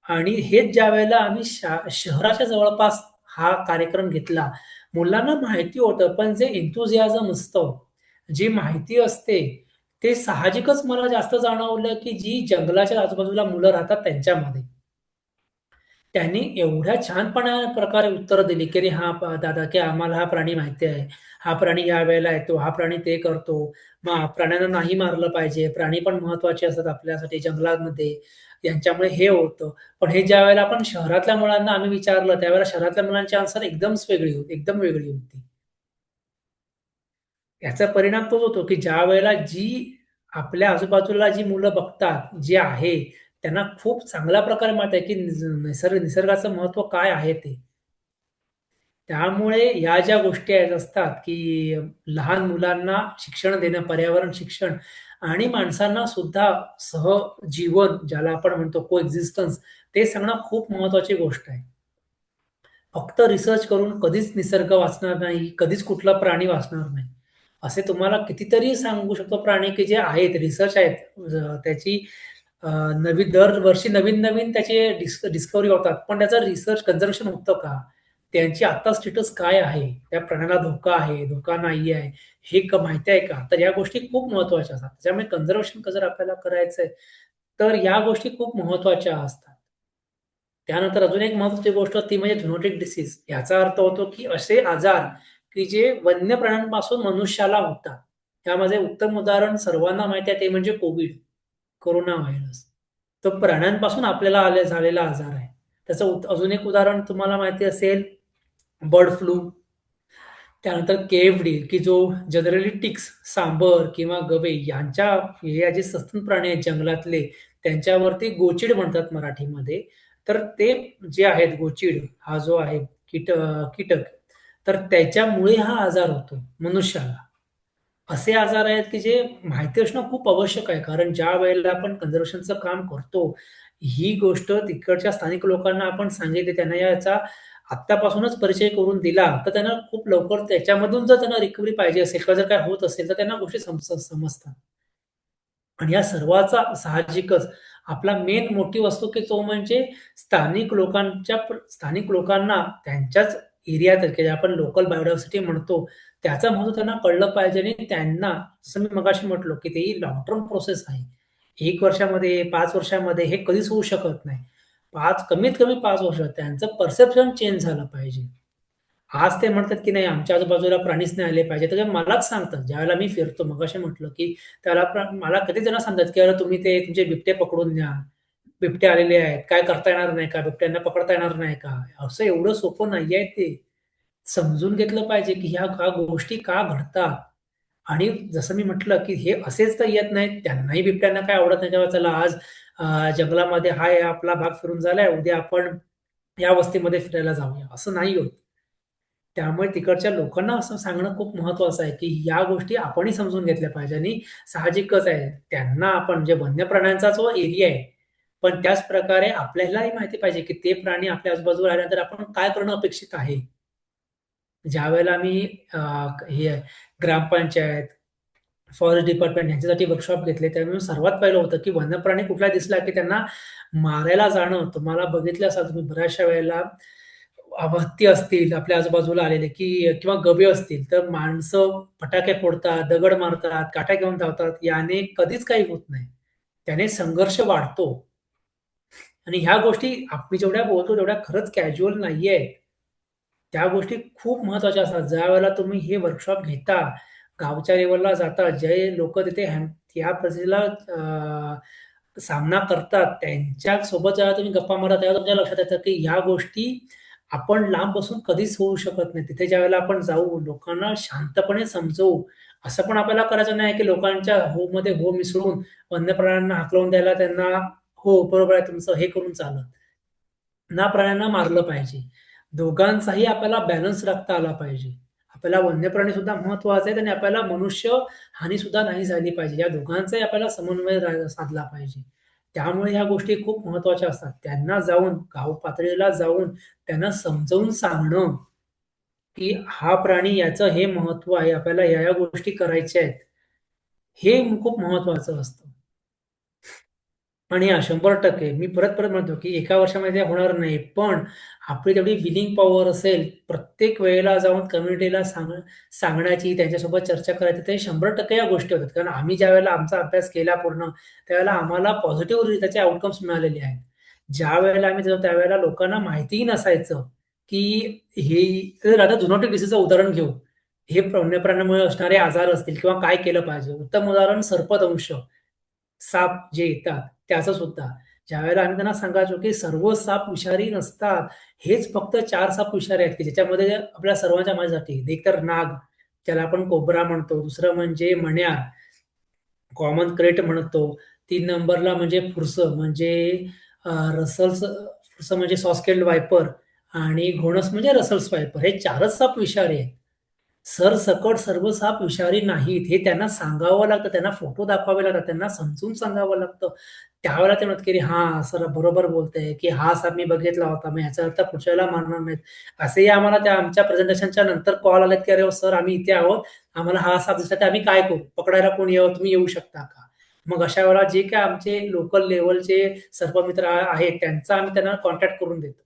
आणि हेच ज्यावेळेला आम्ही शहराच्या जवळपास हा कार्यक्रम घेतला, मुलांना माहिती होतं, पण जे एन्थुसियाझम असतं, जी माहिती असते, ते साहजिकच मला जास्त जाणवलं, की जी जंगलाच्या आजूबाजूला मुलं राहतात त्यांच्यामध्ये. त्यांनी एवढ्या प्रकारे उत्तरं दिली, की "अरे हां, दादा, की आम्हाला हा प्राणी माहिती आहे. हा प्राणी या वेळेला येतो, हा प्राणी ते करतो. मग प्राण्यांना नाही मारलं पाहिजे. प्राणी पण महत्त्वाचे असतात आपल्यासाठी जंगलामध्ये. यांच्यामुळे हे होतं." पण हे ज्यावेळेला आपण शहरातल्या मुलांना आम्ही विचारलं, त्यावेळेला शहरातल्या मुलांची आन्सर एकदम वेगळी होती. याचा परिणाम तोच होतो, की ज्यावेळेला आपल्या आजूबाजूला जी मुलं बघतात, जे आहे, त्यांना खूप चांगल्या प्रकारे माहीत आहे, की निसर्गाचं महत्त्व काय आहे ते. त्यामुळे या ज्या गोष्टी असतात, की लहान मुलांना शिक्षण देणं, पर्यावरण शिक्षण आणि माणसांना सुद्धा सहजीवन ज्याला आपण म्हणतो कोएक्झिस्टन्स ते सांगणं खूप महत्त्वाची गोष्ट आहे. फक्त रिसर्च करून कधीच निसर्ग वाचणार नाही, कधीच कुठला प्राणी वाचणार नाही. असे तुम्हाला कितीतरी सांगू शकतो प्राणी, की जे आहेत, रिसर्च आहेत. त्याची अ, दरवर्षी नवीन-नवीन त्याचे डिस्कव्हरी होतात. पण त्याचा रिसर्च कन्झर्वेशन होतं का? त्यांची आत्ता स्टेटस काय आहे? त्या प्राण्याला धोका आहे, धोका नाही आहे, हे माहिती आहे का? तर या गोष्टी खूप महत्त्वाच्या असतात. त्याच्यामुळे कन्झर्वेशन जर आपल्याला करायचंय, तर या गोष्टी खूप महत्त्वाच्या असतात. त्यानंतर अजून एक महत्त्वाची गोष्ट ती म्हणजे झुनोटिक डिसीज. याचा अर्थ होतो, की असे आजार, की जे वन्य प्राण्यांपासून मनुष्याला होतात. त्यामध्ये उत्तम उदाहरण सर्वांना माहिती आहे ते म्हणजे कोविड, कोरोना व्हायरस. तो प्राण्यांपासून आपल्याला झालेला आजार आहे. त्याचं अजून एक उदाहरण तुम्हाला माहिती असेल बर्ड फ्लू. त्यानंतर के-एफ-डी, की जो जनरली टिक्स, सांबर किंवा गवे यांच्या या जे सस्तन प्राणी आहेत जंगलातले, त्यांच्यावरती गोचीड म्हणतात मराठीमध्ये. तर ते जे आहेत गोचीड हा जो आहे कीटक, तर त्याच्यामुळे हा आजार होतो मनुष्याला. असे आजार आहेत, की जे माहिती असणं खूप आवश्यक आहे. कारण ज्यावेळेला आपण कन्झर्वेशनचं काम करतो, ही गोष्ट तिकडच्या स्थानिक लोकांना आपण सांगितली, त्यांना याचा आत्तापासूनच परिचय करून दिला, तर त्यांना खूप लवकर त्याच्यामधून जर त्यांना रिकव्हरी पाहिजे असेल किंवा जर काय होत असेल, तर त्यांना गोष्टी समजतात. आणि या सर्वाचा साहजिकच आपला मेन मोटिव्ह असतो, की तो म्हणजे स्थानिक लोकांना त्यांच्याच एरियात की आपण लोकल बायोडायव्हर्सिटी म्हणतो, त्याचं महत्त्व त्यांना कळलं पाहिजे आणि त्यांना जसं मी मगाशी म्हटलो, की ते लाँग टर्म प्रोसेस आहे. 1 वर्षामध्ये, 5 वर्षामध्ये हे कधीच होऊ शकत नाही. कमीत कमी 5 वर्ष त्यांचं परसेप्शन चेंज झालं पाहिजे. आज ते म्हणतात, की नाही आमच्या आजूबाजूला प्राणीच नाही आले पाहिजे. तर ते मलाच सांगतात, ज्यावेळेला मी फिरतो मगाशी म्हटलं, की मला कधीच जण सांगतात, की "अरे तुम्ही ते तुमचे बिबटे पकडून न्या. बिबटे आलेले आहेत. काय करता येणार नाही का? बिबट्यांना पकडता येणार नाही का?" असं एवढं सोपं नाहीये ते. समजून घेतलं पाहिजे, की ह्या गोष्टी का घडतात? आणि जसं मी म्हटलं, की हे असेच तर येत नाहीत. त्यांनाही बिबट्यांना काय आवडत नाही तेव्हा चला आज जंगलामध्ये आपला भाग फिरून झालाय, उद्या आपण या वस्तीमध्ये फिरायला जाऊया, असं नाही होत. त्यामुळे तिकडच्या लोकांना असं सांगणं खूप महत्वाचं आहे, की या गोष्टी आपणही समजून घेतल्या पाहिजे आणि साहजिकच आहे, त्यांना आपण जे वन्य प्राण्यांचा जो एरिया आहे, पण त्याच प्रकारे आपल्यालाही माहिती पाहिजे, की ते प्राणी आपल्या आजूबाजूला आल्यानंतर आपण काय करणं अपेक्षित आहे. ज्यावेळेला आम्ही हे ग्रामपंचायत, फॉरेस्ट डिपार्टमेंट यांच्यासाठी वर्कशॉप घेतले, त्यावेळी सर्वात पहिलं होतं, की वन्यप्राणी कुठला दिसला, की त्यांना मारायला जाणं. तुम्हाला बघितलं असाल तुम्ही बऱ्याचशा वेळेला हत्ती असतील आपल्या आजूबाजूला आलेले की किंवा गवे असतील तर माणसं फटाके फोडतात, दगड मारतात, काठ्या घेऊन धावतात. याने कधीच काही होत नाही. त्याने संघर्ष वाढतो आणि ह्या गोष्टी आपण जेवढ्या बोलतो तेवढ्या खरंच कॅज्युअल नाहीयेत. त्या गोष्टी खूप महत्त्वाच्या असतात. ज्यावेळेला तुम्ही हे वर्कशॉप घेता, गावच्या लेव्हलला जाता, जे लोकं तिथे त्या परिस्थितीला सामना करतात, त्यांच्यासोबत जेव्हा तुम्ही गप्पा मारता, तेव्हा तुमच्या लक्षात येतं, की ह्या गोष्टी आपण लांब बसून कधीच होऊ शकत नाही. तिथे ज्यावेळेला आपण जाऊ, लोकांना शांतपणे समजवू. असं पण आपल्याला करायचं नाही, की लोकांच्या होमध्ये हो मिसळून वन्य प्राण्यांना हाकलून द्यायला त्यांना हो, बरोबर आहे तुमचं हे करून चालत. ना प्राण्यांना मारलं पाहिजे. दोघांचाही आपल्याला बॅलन्स राखता आला पाहिजे. आपल्याला वन्यप्राणी सुद्धा महत्त्वाचे आहेत आणि आपल्याला मनुष्य हानी सुद्धा नाही झाली पाहिजे. या दोघांचाही आपल्याला समन्वय साधला पाहिजे. त्यामुळे ह्या गोष्टी खूप महत्त्वाच्या असतात. त्यांना जाऊन गाव पातळीला जाऊन त्यांना समजावून सांगणं, की हा प्राणी याचं हे महत्त्व आहे. आपल्याला या गोष्टी करायच्या आहेत. हे खूप महत्त्वाचं असतं. आणि हां, 100% मी परत-परत म्हणतो, की एका वर्षामध्ये ते होणार नाही. पण आपली तेवढी विलिंग पॉवर असेल, प्रत्येक वेळेला जाऊन कम्युनिटीला सांगण्याची, त्यांच्यासोबत चर्चा करायची, ते 100% या गोष्टी होतात. कारण आम्ही ज्यावेळेला आमचा अभ्यास केला पूर्ण, त्यावेळेला आम्हाला पॉझिटिव्ह त्याचे आउटकम्स मिळालेले आहेत. ज्यावेळेला आम्ही जातो त्यावेळेला लोकांना माहितीही नसायचं, की हे तर आता झूनोटिक डिसीजचं उदाहरण घेऊ. हे वन्य प्राण्यामुळे असणारे आजार असतील किंवा काय केलं पाहिजे. उत्तम उदाहरण सर्पदंश. साप जे येतात त्याचं सुद्धा. ज्यावेळेला आम्ही त्यांना सांगायचो, की सर्व साप विषारी नसतात. हेच फक्त 4 साप विषारी आहेत, की ज्याच्यामध्ये आपल्या सर्वांच्या माझ्यासाठी एक तर नाग, ज्याला आपण कोब्रा म्हणतो. दुसरं म्हणजे मण्यार, कॉमन क्रेट म्हणतो. 3 नंबरला म्हणजे फुरसं म्हणजे फुरसं म्हणजे सॉस्केल्ड वायपर आणि घोणस म्हणजे रसल्स वायपर. हे 4च साप विषारी आहेत. सरसकट सर्व साप विषारी नाहीत. हे त्यांना सांगावं लागतं. त्यांना फोटो दाखवावे लागतात. त्यांना समजून सांगावं लागतं. त्यावेळेला ते म्हणतात, की "हां, सर बरोबर बोलताय, की हा साप मी बघितला होता. मग ह्याचा अर्थ पुढच्या वेळेला मारणार नाहीत." असेही आम्हाला त्या आमच्या प्रेझेंटेशनच्या नंतर कॉल आलेत, की "अरे, सर आम्ही इथे आहोत. आम्हाला हा साप दिसला तर आम्ही काय करू? पकडायला कोण यावं? तुम्ही येऊ शकता का?" मग अशा वेळेला जे काही आमचे लोकल लेव्हलचे सर्पमित्र आहेत, त्यांचा आम्ही त्यांना कॉन्टॅक्ट करून देतो.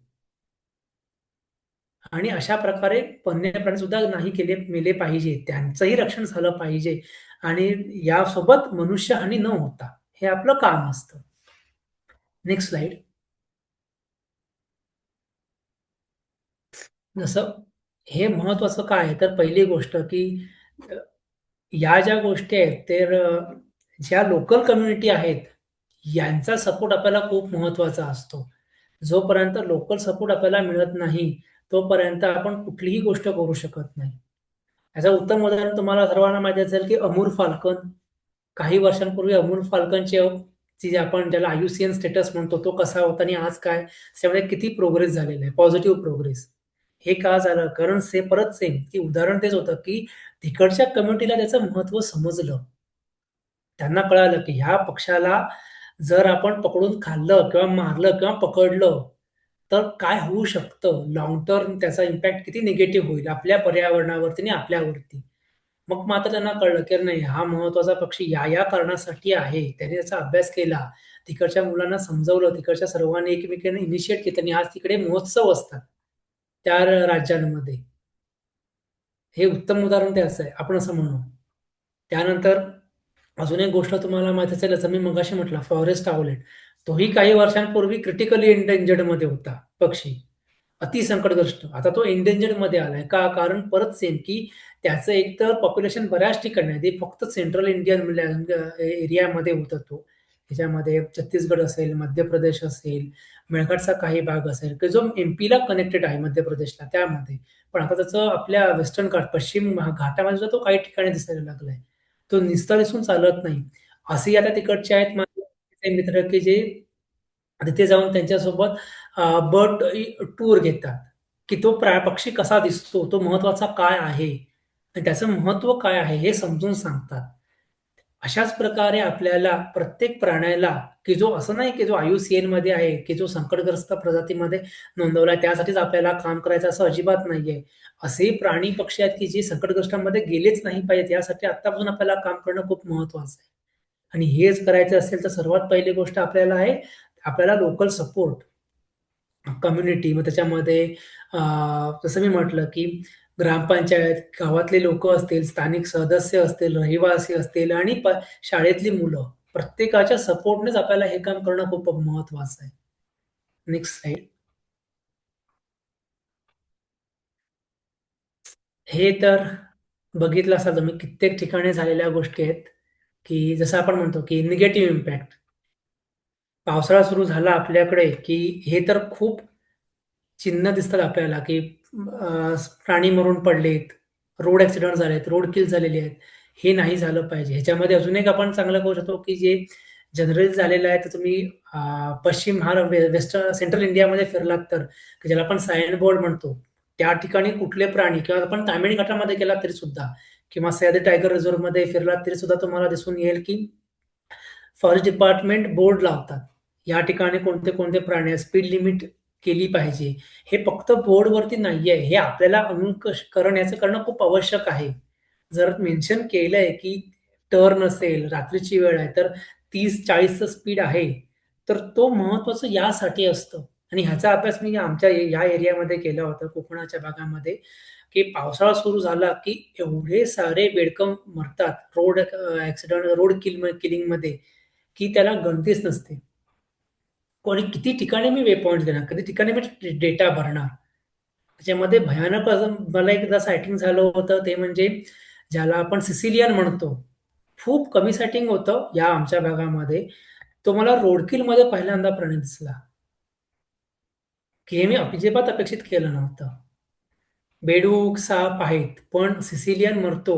आणि अशा प्रकारे वन्यप्राणी सुद्धा नाही मेले पाहिजे. त्यांचंही रक्षण झालं पाहिजे आणि यासोबत मनुष्यहानी न होता हे आपलं काम असतं. Next slide. जसं हे महत्वाचं काय आहे, तर पहिली गोष्ट की अ, या ज्या गोष्टी आहेत, तर ज्या लोकल कम्युनिटी आहेत, यांचा सपोर्ट आपल्याला खूप महत्त्वाचा असतो. जोपर्यंत लोकल सपोर्ट आपल्याला मिळत नाही, तोपर्यंत आपण कुठलीही गोष्ट करू शकत नाही. याचं उत्तम उदाहरण तुम्हाला सर्वांना माहिती असेल, की अमूर फाल्कन. काही वर्षांपूर्वी अमूल फाल्कनची जी आपण ज्याला आय-यू-सी-एन स्टेटस म्हणतो, तो कसा होता आणि आज काय? त्याच्यामध्ये किती प्रोग्रेस झालेला आहे, पॉझिटिव्ह प्रोग्रेस. हे का झालं? कारण परत सेम, की उदाहरण तेच होतं, की तिकडच्या कम्युनिटीला त्याचं महत्त्व समजलं. त्यांना कळालं, की ह्या पक्षाला जर आपण पकडून खाल्लं किंवा मारलं किंवा पकडलं, तर काय होऊ शकतं? लाँग टर्म त्याचा इम्पॅक्ट किती निगेटिव्ह होईल आपल्या पर्यावरणावरती आणि आपल्यावरती. मग मात्र त्यांना कळलं, की नाही हा महत्त्वाचा पक्षी या कारणासाठी आहे. त्यांनी त्याचा अभ्यास केला. तिकडच्या मुलांना समजावलं. तिकडच्या सर्वांनी एकमेकांना इनिशिएट केलं आणि आज तिकडे महोत्सव असतात, त्या राज्यांमध्ये. हे उत्तम उदाहरण त्याचं आहे, आपण असं म्हणू. त्यानंतर अजून एक गोष्ट तुम्हाला माहिती असेल, जसं मी मगाशी म्हटलं फॉरेस्ट आउलेट. तोही काही वर्षांपूर्वी क्रिटिकली एंडेंजर्डमध्ये होता पक्षी. अतिसंकटग्रस्त. आता तो एंडेंजर्डमध्ये आलाय. का? कारण परत सेम, की त्याचं एकतर पॉप्युलेशन बऱ्याच ठिकाणी आहे. ते फक्त सेंट्रल इंडियन एरियामध्ये होता तो. त्याच्यामध्ये छत्तीसगड असेल, मध्य प्रदेश असेल, मेळघाटचा काही भाग असेल, की जो एम-पीला कनेक्टेड आहे मध्य प्रदेशला त्यामध्ये. पण आता त्याचं आपल्या वेस्टर्न घाट, पश्चिम घाटामध्ये सुद्धा तो काही ठिकाणी दिसायला लागलाय. तो नुसता दिसून चालत नाही. असेही आता तिकडचे आहेत माझे मित्र, की जे तिथे जाऊन त्यांच्यासोबत बर्ड टूर घेतात, की तो पक्षी कसा दिसतो, तो महत्त्वाचा काय आहे आणि त्याचं महत्त्व काय आहे हे समजून सांगतात. अशाच प्रकारे आपल्याला प्रत्येक प्राण्याला, की जो असं नाही, की जो आय-यू-सी-एनमध्ये आहे, की जो संकटग्रस्त प्रजातीमध्ये नोंदवला आहे, त्यासाठीच आपल्याला काम करायचं असं अजिबात नाहीये. असेही प्राणी, पक्षी आहेत, की जे संकटग्रस्तांमध्ये गेलेच नाही पाहिजेत, यासाठी आत्तापासून आपल्याला काम करणं खूप महत्त्वाचं आहे. आणि हेच करायचं असेल तर सर्वात पहिली गोष्ट आपल्याला आहे, आपल्याला लोकल सपोर्ट. कम्युनिटी, मग त्याच्यामध्ये जसं मी म्हटलं, की ग्रामपंचायत, गावातले लोकं असतील, स्थानिक सदस्य असतील, रहिवासी असतील आणि शाळेतली मुलं, प्रत्येकाच्या सपोर्टनेच आपल्याला हे काम करणं खूप महत्त्वाचं आहे. Next slide. हे तर बघितलं असाल तुम्ही कित्येक ठिकाणी झालेल्या गोष्टी आहेत, की जसं आपण म्हणतो, की निगेटिव्ह इम्पॅक्ट. पावसाळा सुरू झाला आपल्याकडे, की हे तर खूप चिन्ह दिसतात आपल्याला, की प्राणी मरून पडलेत, रोड ॲक्सिडेंट झालेत, रोड किल झालेली आहेत. हे नाही झालं पाहिजे. ह्याच्यामध्ये अजून एक आपण चांगलं करू शकतो, की जे जनरली झालेलं आहे, तर तुम्ही पश्चिम वेस्टर्न सेंट्रल इंडियामध्ये फिरलात तर, की ज्याला आपण सायन बोर्ड म्हणतो. त्या ठिकाणी कुठले प्राणी किंवा आपण तामिळ घाटामध्ये गेलात तरी सुद्धा किंवा सह्याद्री टायगर रिझर्व्हमध्ये फिरलात तरी सुद्धा तुम्हाला दिसून येईल, की फॉरेस्ट डिपार्टमेंट बोर्ड लावतात. या ठिकाणी कोणते-कोणते प्राणी आहेत, स्पीड लिमिट केली पाहिजे. हे फक्त बोर्डवरती नाहीये. हे आपल्याला अनुकरण याचं करणं खूप आवश्यक आहे. जर मेन्शन केलंय, की टर्न असेल, रात्रीची वेळ आहे, तर 30-40चं स्पीड आहे, तर तो महत्त्वाचं यासाठी असतं आणि ह्याचा अभ्यास मी आमच्या या एरियामध्ये केला होता, कोकणाच्या भागामध्ये, की पावसाळा सुरू झाला, की एवढे सारे बेडकं मरतात रोड किलिंगमध्ये, की त्याला गणतीच नसते. कोणी किती ठिकाणी मी वे पॉइंट्स देणार, किती ठिकाणी मी डेटा भरणार. त्याच्यामध्ये भयानक असं मला एकदा सायटिंग झालं होतं, ते म्हणजे ज्याला आपण सिसिलियन म्हणतो. खूप कमी सायटिंग होतं या आमच्या भागामध्ये. तो मला रोडकिलमध्ये पहिल्यांदा प्राणी दिसला, की हे मी अजिबात अपेक्षित केलं नव्हतं. बेडूक, साप आहेत, पण सिसिलियन मरतो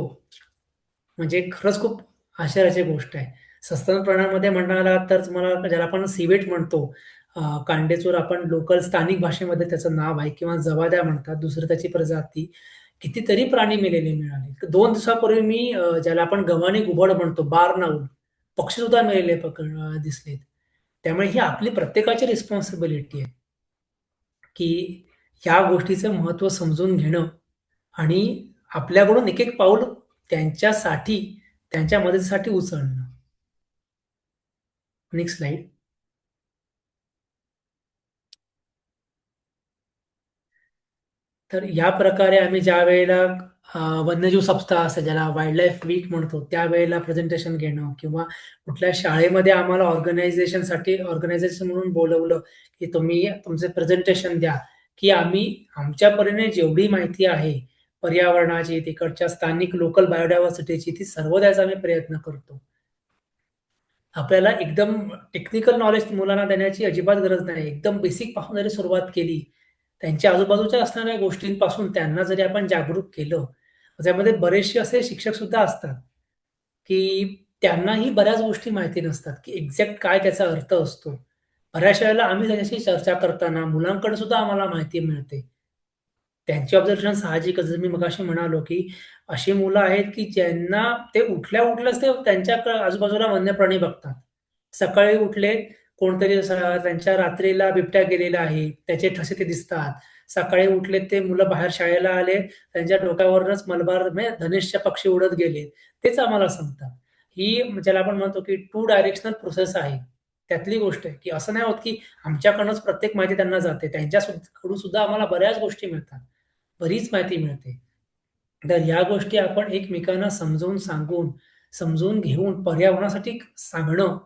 म्हणजे खरंच खूप आश्चर्याची गोष्ट आहे. सस्तन प्राण्यांमध्ये म्हणाला तर तुम्हाला ज्याला आपण सिवेट म्हणतो, कांडेचूर आपण लोकल स्थानिक भाषेमध्ये त्याचं नाव आहे किंवा जवाद्या म्हणतात, दुसरी त्याची प्रजाती. कितीतरी प्राणी मेलेले मिळाले. तर 2 दिवसापूर्वी मी ज्याला आपण गव्हाणी घुबड म्हणतो, बारनाऊल, पक्षीसुद्धा मेलेले दिसलेत. त्यामुळे ही आपली प्रत्येकाची रिस्पॉन्सिबिलिटी आहे, की ह्या गोष्टीचं महत्त्व समजून घेणं आणि आपल्याकडून एक-एक पाऊल त्यांच्यासाठी, त्यांच्या मदतीसाठी उचलणं. Next slide. तर या प्रकारे आम्ही ज्यावेळेला वन्यजीव सप्ताह असेल, ज्याला वाईल्डलाईफ वीक म्हणतो, त्यावेळेला प्रेझेंटेशन घेणं किंवा कुठल्या शाळेमध्ये आम्हाला ऑर्गनायझेशन म्हणून बोलावलं, की तुम्ही तुमचे प्रेझेंटेशन द्या, की आम्ही आमच्या परीने जेवढी माहिती आहे पर्यावरणाची, तिकडच्या स्थानिक लोकल बायोडायव्हर्सिटीची, ती सर्व द्यायचा आम्ही प्रयत्न करतो. आपल्याला एकदम टेक्निकल नॉलेज मुलांना देण्याची अजिबात गरज नाही. एकदम बेसिकपासून जरी सुरुवात केली, त्यांच्या आजूबाजूच्या असणाऱ्या गोष्टींपासून त्यांना जरी आपण जागरूक केलं, त्यामध्ये बरेचसे असे शिक्षक सुद्धा असतात, की त्यांनाही बऱ्याच गोष्टी माहिती नसतात, की एक्झॅक्ट काय त्याचा अर्थ असतो. बऱ्याच वेळेला आम्ही त्याच्याशी चर्चा करताना मुलांकडे सुद्धा आम्हाला माहिती मिळते. त्यांची ऑब्झर्वेशन साहजिकच जसं मी मगाशी म्हणालो, की अशी मुलं आहेत, की ज्यांना ते उठल्या-उठल्याच ते त्यांच्या आजूबाजूला वन्य प्राणी बघतात. सकाळी उठले, कोणतरी त्यांच्या रात्रीला बिबट्या गेलेला आहे, त्याचे ठसे ते दिसतात. सकाळी उठले ते मुलं बाहेर शाळेला आले, त्यांच्या डोक्यावरूनच मलबार म्हणजे धनेशचे पक्षी उडत गेले. तेच आम्हाला सांगतात. ही ज्याला आपण म्हणतो, की टू डायरेक्शनल प्रोसेस आहे. त्यातली गोष्ट आहे, की असं नाही होत, की आमच्याकडूनच प्रत्येक माहिती त्यांना जाते. कडून सुद्धा आम्हाला बऱ्याच गोष्टी मिळतात. बरीच माहिती मिळते. तर ह्या गोष्टी आपण एकमेकांना समजावून सांगून, समजून घेऊन पर्यावरणासाठी सांगणं,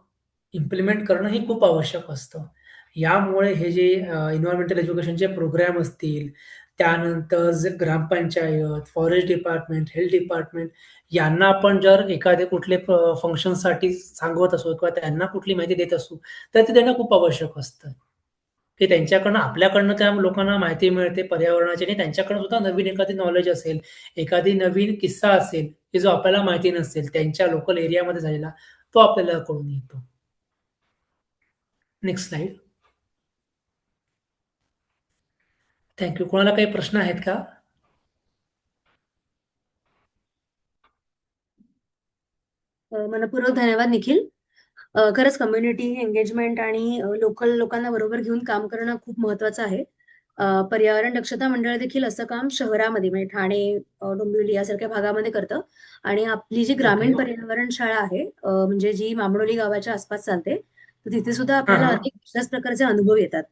इम्प्लिमेंट करणं हे खूप आवश्यक असतं. यामुळे हे जे एन्व्हायर्नमेंटल एज्युकेशनचे प्रोग्राम असतील, त्यानंतर जे ग्रामपंचायत, फॉरेस्ट डिपार्टमेंट, हेल्थ डिपार्टमेंट यांना आपण जर एखादे कुठले फंक्शनसाठी सांगत असू किंवा त्यांना कुठली माहिती देत असू, तर ते देणं खूप आवश्यक असतं. की त्यांच्याकडनं आपल्याकडनं त्या लोकांना माहिती मिळते पर्यावरणाची आणि त्यांच्याकडून सुद्धा नवीन एखादी नॉलेज असेल, एखादी नवीन किस्सा असेल, की जो आपल्याला माहिती नसेल, त्यांच्या लोकल एरियामध्ये झालेला, तो आपल्याला कळून येतो. Next slide. Thank you. कोणाला काही प्रश्न आहेत का? मनःपूर्वक धन्यवाद निखिल. खरंच कम्युनिटी एंगेजमेंट आणि लोकल लोकांना बरोबर घेऊन काम करणं खूप महत्वाचं आहे. पर्यावरण दक्षता मंडळ देखील असं काम शहरामध्ये म्हणजे ठाणे, डोंबिवली यासारख्या भागामध्ये करतं आणि आपली जी ओके. ग्रामीण पर्यावरण शाळा आहे म्हणजे जी मामडोली गावाच्या आसपास चालते, तर तिथे सुद्धा हां, आपल्याला हां. अनेक अशाच प्रकारचे अनुभव येतात.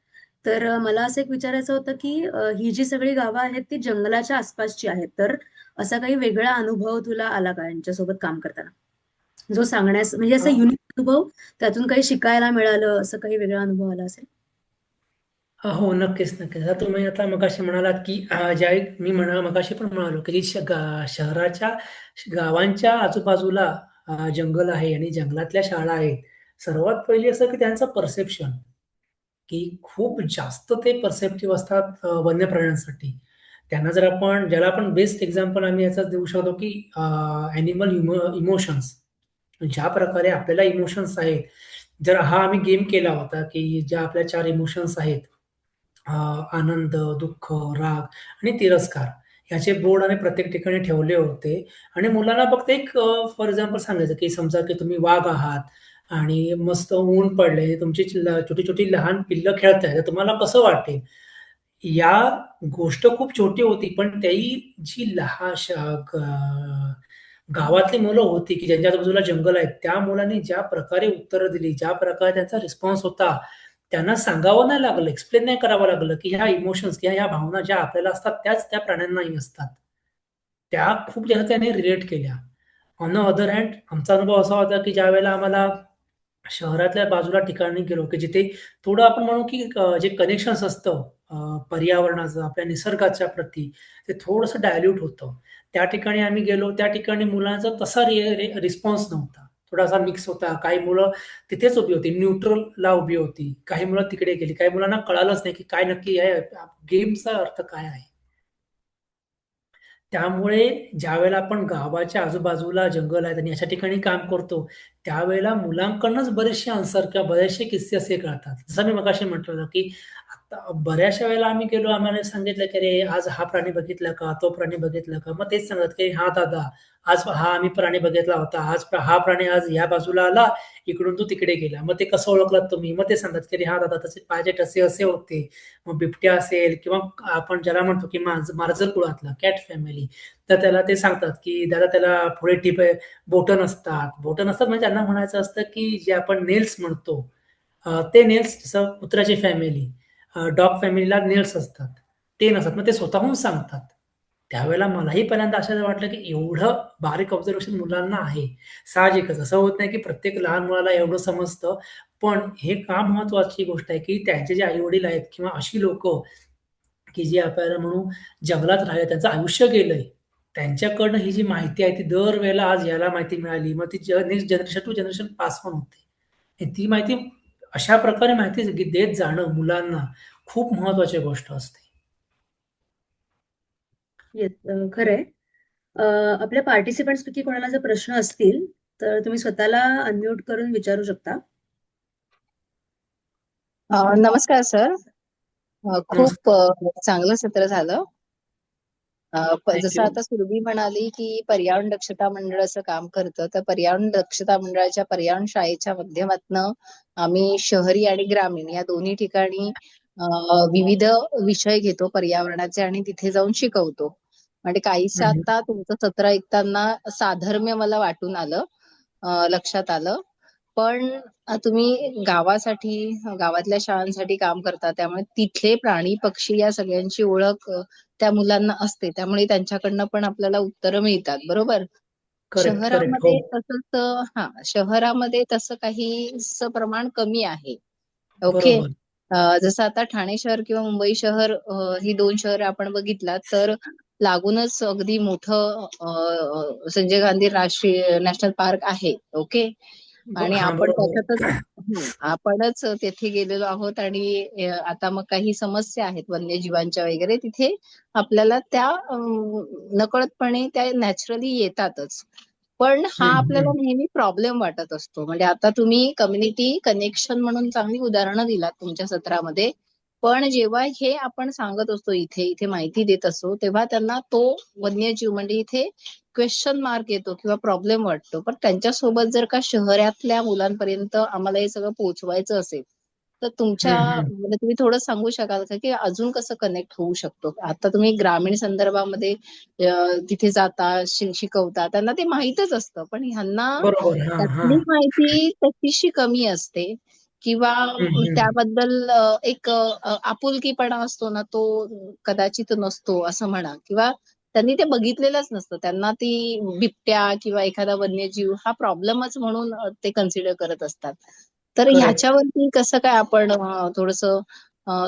तर मला असं एक विचारायचं होतं की ही जी सगळी गावं आहेत ती जंगलाच्या आसपासची आहेत. तर असा काही वेगळा अनुभव तुला आला का यांच्यासोबत काम करताना? जो सांगण्यास म्हणजे अ, असं युनिक अनुभव, त्यातून काही शिकायला मिळालं, असं काही वेगळा अनुभव आला असेल? हो, नक्कीच, नक्कीच. आता तुम्ही आता मगाशी म्हणालात, की ज्या मी मगाशी पण म्हणालो, की शहराच्या गावांच्या आजूबाजूला जंगल आहे आणि जंगलातल्या शाळा आहेत. सर्वात पहिली असं, की त्यांचं परसेप्शन, की खूप जास्त ते परसेप्टिव्ह असतात वन्य प्राण्यांसाठी. त्यांना जर आपण ज्याला आपण बेस्ट एक्झाम्पल आम्ही याचाच देऊ शकतो, की ॲनिमल इमोशन्स. ज्या प्रकारे आपल्याला इमोशन्स आहेत, जर हा आम्ही गेम केला होता, की ज्या आपल्या 4 इमोशन्स आहेत, अ, आनंद, दुःख, राग आणि तिरस्कार ह्याचे बोर्ड आम्ही प्रत्येक ठिकाणी ठेवले होते आणि मुलांना फक्त एक फॉर एक्झाम्पल सांगायचं, की समजा की तुम्ही वाघ आहात आणि मस्त ऊन पडलंय, तुमची छोटी-छोटी लहान पिल्लं खेळतायत, तर तुम्हाला कसं वाटेल? या गोष्ट खूप छोटी होती, पण त्याही जी लहान गावातली मुलं होती, की ज्यांच्या आजूबाजूला जंगल आहेत, त्या मुलांनी ज्या प्रकारे उत्तरं दिली, ज्या प्रकारे त्यांचा रिस्पॉन्स होता, त्यांना सांगावं नाही लागलं, एक्सप्लेन नाही करावं लागलं, की ह्या इमोशन्स किंवा ह्या भावना ज्या आपल्याला असतात, त्याच त्या प्राण्यांनाही असतात. त्या खूप जास्त त्याने रिलेट केल्या. ऑन द अदर हँड आमचा अनुभव असा होता, की ज्यावेळेला आम्हाला शहरातल्या बाजूला ठिकाणी गेलो, की जिथे थोडं आपण म्हणू, की जे कनेक्शन्स असतं पर्यावरणाचं, आपल्या निसर्गाच्या प्रती, ते थोडंसं डायल्यूट होतं. त्या ठिकाणी आम्ही गेलो, त्या ठिकाणी मुलांचा तसा रिस्पॉन्स नव्हता. थोडासा मिक्स होता. काही मुलं तिथेच उभी होती, न्यूट्रलला उभी होती. काही मुलं तिकडे गेली. काही मुलांना कळालंच नाही, की काय नक्की आहे गेमचा अर्थ काय आहे? त्यामुळे ज्यावेळेला आपण गावाच्या आजूबाजूला जंगल आहेत आणि अशा ठिकाणी काम करतो, त्यावेळेला मुलांकडूनच बरेचसे आन्सर किंवा बरेचसे किस्से असे कळतात. जसं मी मगाशी म्हटलं, की आता बऱ्याचशा वेळेला आम्ही गेलो, आम्हाला सांगितलं, की "अरे, आज हा प्राणी बघितला का? तो प्राणी बघितला का?" मग तेच सांगतात, की "हां, दादा, आज हा आम्ही प्राणी बघितला होता. हा प्राणी आज ह्या बाजूला आला, इकडून तो तिकडे गेला." मग ते कसं ओळखलात तुम्ही? मग ते सांगतात, की "अरे, हां, दादा, त्याचे पाय असे-असे होते." मग बिबट्या असेल किंवा आपण ज्याला म्हणतो, की मार्जर कुळातला, कॅट फॅमिली, तर त्याला ते सांगतात, की दादा त्याला पुढे बोटं नसतात. बोटं नसतात म्हणजे त्यांना म्हणायचं असतं, की जे आपण नेल्स म्हणतो, ते नेल्स जसं कुत्र्याची फॅमिली, डॉग फॅमिलीला नेल्स असतात. ते नसतात. मग ते स्वतःहून सांगतात. त्यावेळेला मलाही पहिल्यांदा आश्चर्य वाटलं, की एवढं बारीक ऑब्झर्वेशन मुलांना आहे. साहजिकच असं होत नाही, की प्रत्येक लहान मुलाला एवढं समजतं. पण हे का महत्त्वाची गोष्ट आहे, की त्यांचे जे आई-वडील आहेत किंवा अशी लोकं, की जी आपल्याला म्हणू जंगलात राहिले, त्यांचं आयुष्य गेलंय. त्यांच्याकडनं ही जी माहिती आहे, ती दरवेळेला आज याला माहिती मिळाली. मग ती next generation to generation pass on होते. आणि ती माहिती अशा प्रकारे माहिती देत जाणं मुलांना खूप महत्त्वाची गोष्ट असते. येस, खरंय. अ, आपल्या पार्टिसिपंट्स पैकी कोणाला जर प्रश्न असतील, तर तुम्ही स्वतःला अनम्यूट करून विचारू शकता. नमस्कार सर. खूप नमस्कार. चांगलं सत्र झालं. थँक जसं यू. आता सुरभी म्हणाली, की पर्यावरण दक्षता मंडळ असं काम करतं. तर पर्यावरण दक्षता मंडळाच्या पर्यावरण शाळेच्या माध्यमातनं आम्ही शहरी आणि ग्रामीण या दोन्ही ठिकाणी विविध विषय घेतो पर्यावरणाचे आणि तिथे जाऊन शिकवतो. म्हणजे काहीसं हं, आता तुमचं सत्र ऐकताना साधर्म्य मला वाटून आलं, लक्षात आलं. पण तुम्ही गावातल्या शाळांसाठी काम करता, त्यामुळे तिथले प्राणी, पक्षी या सगळ्यांची ओळख त्या मुलांना असते. त्यामुळे त्यांच्याकडनं पण आपल्याला उत्तरं मिळतात, बरोबर? Correct, correct. हो, शहरामध्ये तसं काहीसं प्रमाण कमी आहे. ओके. बरोबर. जसं आता ठाणे शहर किंवा मुंबई शहर, ही 2 शहरं आपण बघितलात तर लागूनच अगदी मोठं संजय गांधी राष्ट्रीय नॅशनल पार्क आहे. ओके. आणि हां, आपण त्याच्यातच बरोबर. आपणच तेथे गेलेलो आहोत आणि आता मग काही समस्या आहेत वन्यजीवांच्या वगैरे तिथे आपल्याला त्या नकळतपणे त्या नॅचरली येतातच. पण हा हं, आपल्याला हं. नेहमी प्रॉब्लेम वाटत असतो. म्हणजे आता तुम्ही कम्युनिटी कनेक्शन म्हणून चांगली उदाहरणं दिलात तुमच्या सत्रामध्ये. पण जेव्हा हे आपण सांगत असतो इथे माहिती देत असतो, तेव्हा त्यांना तो वन्यजीव म्हणजे इथे क्वेश्चन मार्क येतो किंवा प्रॉब्लेम वाटतो. पण त्यांच्यासोबत जर का शहरातल्या मुलांपर्यंत आम्हाला हे सगळं पोहोचवायचं असेल, तर तुमच्या हं, हं. म्हणजे तुम्ही थोडं सांगू शकाल का, की अजून कसं कनेक्ट होऊ शकतो? आता तुम्ही ग्रामीण संदर्भामध्ये तिथे जाता, शिकवता, त्यांना ते माहीतच असतं. पण ह्यांना बरोबर. हां, हां. त्यातली माहिती तशीशी कमी असते. किंवा हम्म. त्याबद्दल एक आपुलकीपणा असतो ना, तो कदाचित नसतो असं म्हणा, किंवा त्यांनी ते बघितलेलंच नसतं. त्यांना ती बिबट्या किंवा एखादा वन्यजीव हा प्रॉब्लेमच म्हणून ते कन्सिडर करत असतात. तर करेक्ट. ह्याच्यावरती कसं काय आपण थोडंसं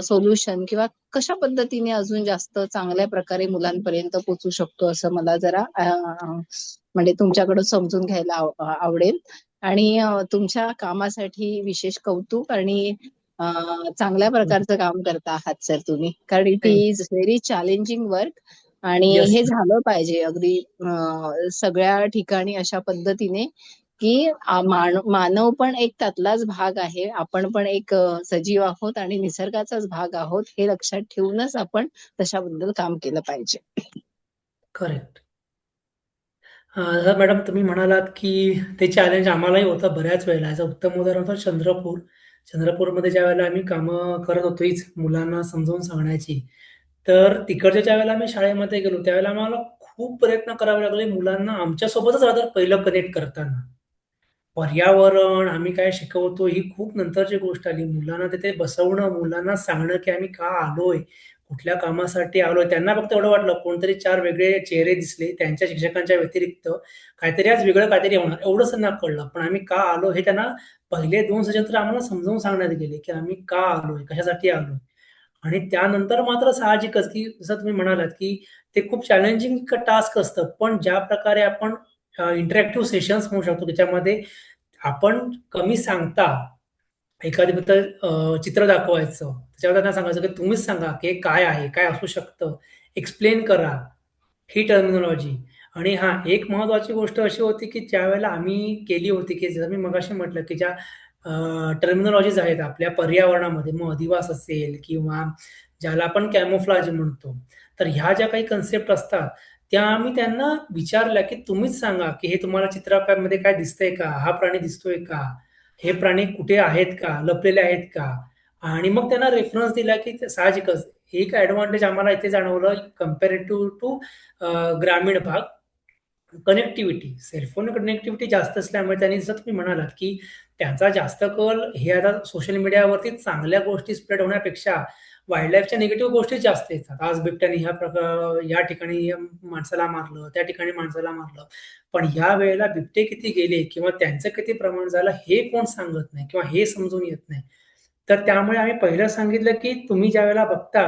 सोल्युशन किंवा कशा पद्धतीने अजून जास्त चांगल्या प्रकारे मुलांपर्यंत पोहोचू शकतो असं मला जरा म्हणजे तुमच्याकडून समजून घ्यायला आवडेल. आणि तुमच्या कामासाठी विशेष कौतुक आणि चांगल्या प्रकारचं काम करता आहात सर तुम्ही, कारण it thank you. Is very challenging work. आणि येस. हे झालं पाहिजे अगदी सगळ्या ठिकाणी अशा पद्धतीने की मानव पण एक त्यातलाच भाग आहे. आपण पण एक सजीव आहोत आणि निसर्गाचाच भाग आहोत, हे लक्षात ठेवूनच आपण तशाबद्दल काम केलं पाहिजे. करेक्ट. मॅडम तुम्ही म्हणालात की ते चॅलेंज आम्हालाही होतं बऱ्याच वेळेला. याचं उत्तम उदाहरण होतं चंद्रपूर. चंद्रपूरमध्ये ज्यावेळेला आम्ही कामं करत होतो हीच मुलांना समजावून सांगण्याची, तर तिकडच्या ज्यावेळेला आम्ही शाळेमध्ये गेलो त्यावेळेला आम्हाला खूप प्रयत्न करावे लागले मुलांना आमच्यासोबतच राहतात पहिलं कनेक्ट करताना. पर्यावरण, आम्ही काय शिकवतो ही खूप नंतरची गोष्ट आली. मुलांना तिथे बसवणं, मुलांना सांगणं, की आम्ही का आलोय, कुठल्या कामासाठी आलोय. त्यांना फक्त एवढं वाटलं कोणतरी 4 वेगळे चेहरे दिसले त्यांच्या शिक्षकांच्या व्यतिरिक्त, काहीतरी आज वेगळं काहीतरी होणार एवढंच त्यांना कळलं. पण आम्ही का आलो हे त्यांना पहिले 2 सत्र आम्हाला समजावून सांगण्यात गेले, की आम्ही का आलोय, कशासाठी आलोय. आणि त्यानंतर मात्र साहजिकच, की जसं तुम्ही म्हणालात, की ते खूप चॅलेंजिंग टास्क असतं. पण ज्या प्रकारे आपण इंटरॅक्टिव्ह सेशन्स म्हणू शकतो, त्याच्यामध्ये आपण कमी सांगता एखाद्याबद्दल चित्र दाखवायचं. त्याच्यावर त्यांना सांगायचं, की तुम्हीच सांगा, की हे काय आहे? काय असू शकतं? एक्सप्लेन करा. ही टर्मिनॉलॉजी. आणि हां, एक महत्त्वाची गोष्ट अशी होती, की ज्यावेळेला आम्ही केली होती, की जसं मी मगाशी म्हटलं, की ज्या टर्मिनॉलॉजीज आहेत आपल्या पर्यावरणामध्ये, मग अधिवास असेल किंवा ज्याला आपण कॅमोफ्लेज म्हणतो. तर ह्या ज्या काही कन्सेप्ट असतात, त्या आम्ही त्यांना विचारल्या, की तुम्हीच सांगा, की हे तुम्हाला चित्रामध्ये काय दिसतंय का? हा प्राणी दिसतोय का? हे प्राणी कुठे आहेत का? लपलेले आहेत का? आणि मग त्यांना रेफरन्स दिला, की साहजिकच एक ॲडव्हांटेज आम्हाला इथे जाणवलं कंपॅरेटिव्ह टू ग्रामीण भाग, कनेक्टिव्हिटी. सेलफोन कनेक्टिव्हिटी जास्त असल्यामुळे त्यांनी जसं तुम्ही म्हणालात, की त्यांचा जास्त कल हे आता सोशल मीडियावरती चांगल्या गोष्टी स्प्रेड होण्यापेक्षा वाईल्ड लाईफच्या निगेटिव्ह गोष्टी जास्त येतात. आज बिबट्याने या ठिकाणी या माणसाला मारलं, त्या ठिकाणी माणसाला मारलं. पण ह्या वेळेला बिबटे किती गेले किंवा त्यांचं किती प्रमाण झालं हे कोण सांगत नाही किंवा हे समजून येत नाही. तर त्यामुळे आम्ही पहिलं सांगितलं, की तुम्ही ज्यावेळेला बघता,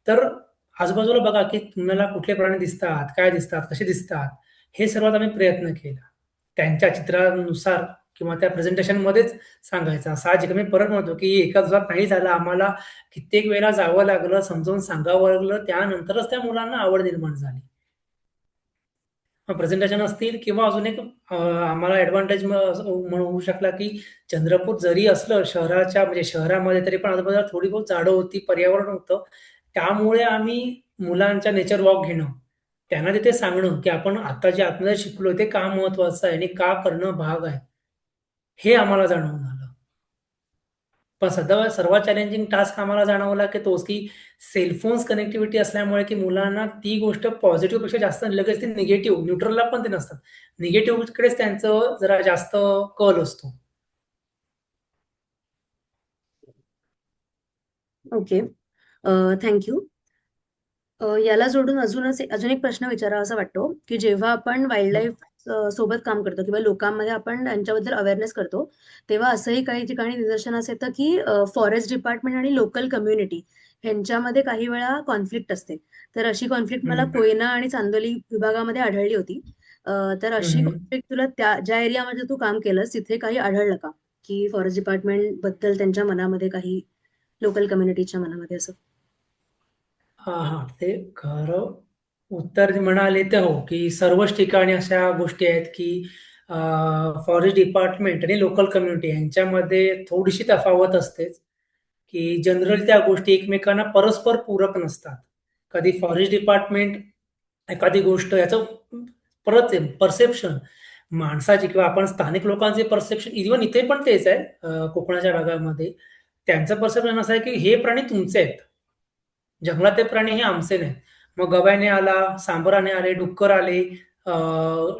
तर आजूबाजूला बघा, की तुम्हाला कुठले प्राणी दिसतात, काय दिसतात, कसे दिसतात, हे सर्वात आम्ही प्रयत्न केला. त्यांच्या चित्रानुसार किंवा त्या प्रेझेंटेशनमध्येच सांगायचा. साहजिक मी परत म्हणतो, की एका दिवसात नाही झालं. आम्हाला कित्येक वेळेला जावं लागलं, समजावून सांगावं लागलं. त्यानंतरच त्या मुलांना आवड निर्माण झाली. प्रेझेंटेशन असतील किंवा अजून एक आम्हाला ॲडव्हांटेज म्हणून होऊ शकला, की चंद्रपूर जरी असलं शहराच्या म्हणजे शहरामध्ये तरी पण आजूबाजूला थोडी बहुत झाडं होती, पर्यावरण होतं. त्यामुळे आम्ही मुलांच्या नेचर वॉक घेणं, त्यांना तिथे सांगणं, की आपण आता जे आतमध्ये शिकलोय ते का महत्वाचं आहे आणि का करणं भाग आहे, हे आम्हाला जाणवून आलं. पण सध्या सर्वात चॅलेंजिंग टास्क आम्हाला जाणवला, की तोच की सेलफोन्स कनेक्टिव्हिटी असल्यामुळे, की मुलांना ती गोष्ट पॉझिटिव्हपेक्षा जास्त लगेच ती निगेटिव्ह, न्यूट्रलला पण ते नसतात. निगेटिव्हकडेच त्यांचं जरा जास्त कल असतो. ओके. Thank you. याला जोडून अजून एक प्रश्न विचारावासा वाटतो, की जेव्हा आपण वाईल्डलाईफ सोबत काम करतो किंवा लोकांमध्ये आपण त्यांच्याबद्दल अवेअरनेस करतो, तेव्हा असंही काही ठिकाणी निदर्शनास येतं, की फॉरेस्ट डिपार्टमेंट आणि लोकल कम्युनिटी ह्यांच्यामध्ये काही वेळा कॉन्फ्लिक्ट असते. तर अशी कॉन्फ्लिक्ट मला हं. कोयना आणि चांदोली विभागामध्ये आढळली होती. तर हं, अशी हं. कॉन्फ्लिक्ट तुला ज्या एरियामध्ये तू काम केलंस तिथे काही आढळलं का? की फॉरेस्ट डिपार्टमेंट बद्दल त्यांच्या मनामध्ये काही लोकल कम्युनिटीच्या मनामध्ये असं? हां, हां. ते खरं उत्तर जे म्हणाले ते हो, की सर्वच ठिकाणी अशा गोष्टी आहेत, की फॉरेस्ट डिपार्टमेंट आणि लोकल कम्युनिटी यांच्यामध्ये थोडीशी तफावत असतेच, की जनरली त्या गोष्टी एकमेकांना परस्पर पूरक नसतात. कधी फॉरेस्ट डिपार्टमेंट एखादी गोष्ट याचं परत परसेप्शन माणसाची किंवा आपण स्थानिक लोकांचे परसेप्शन इव्हन इथे पण तेच आहे कोकणाच्या भागामध्ये. त्यांचं परसेप्शन असं आहे, की हे प्राणी तुमचे आहेत. जंगलातले प्राणी हे आमचे नाहीत. मग गव्याने आला, सांबराने आले, डुक्कर आले,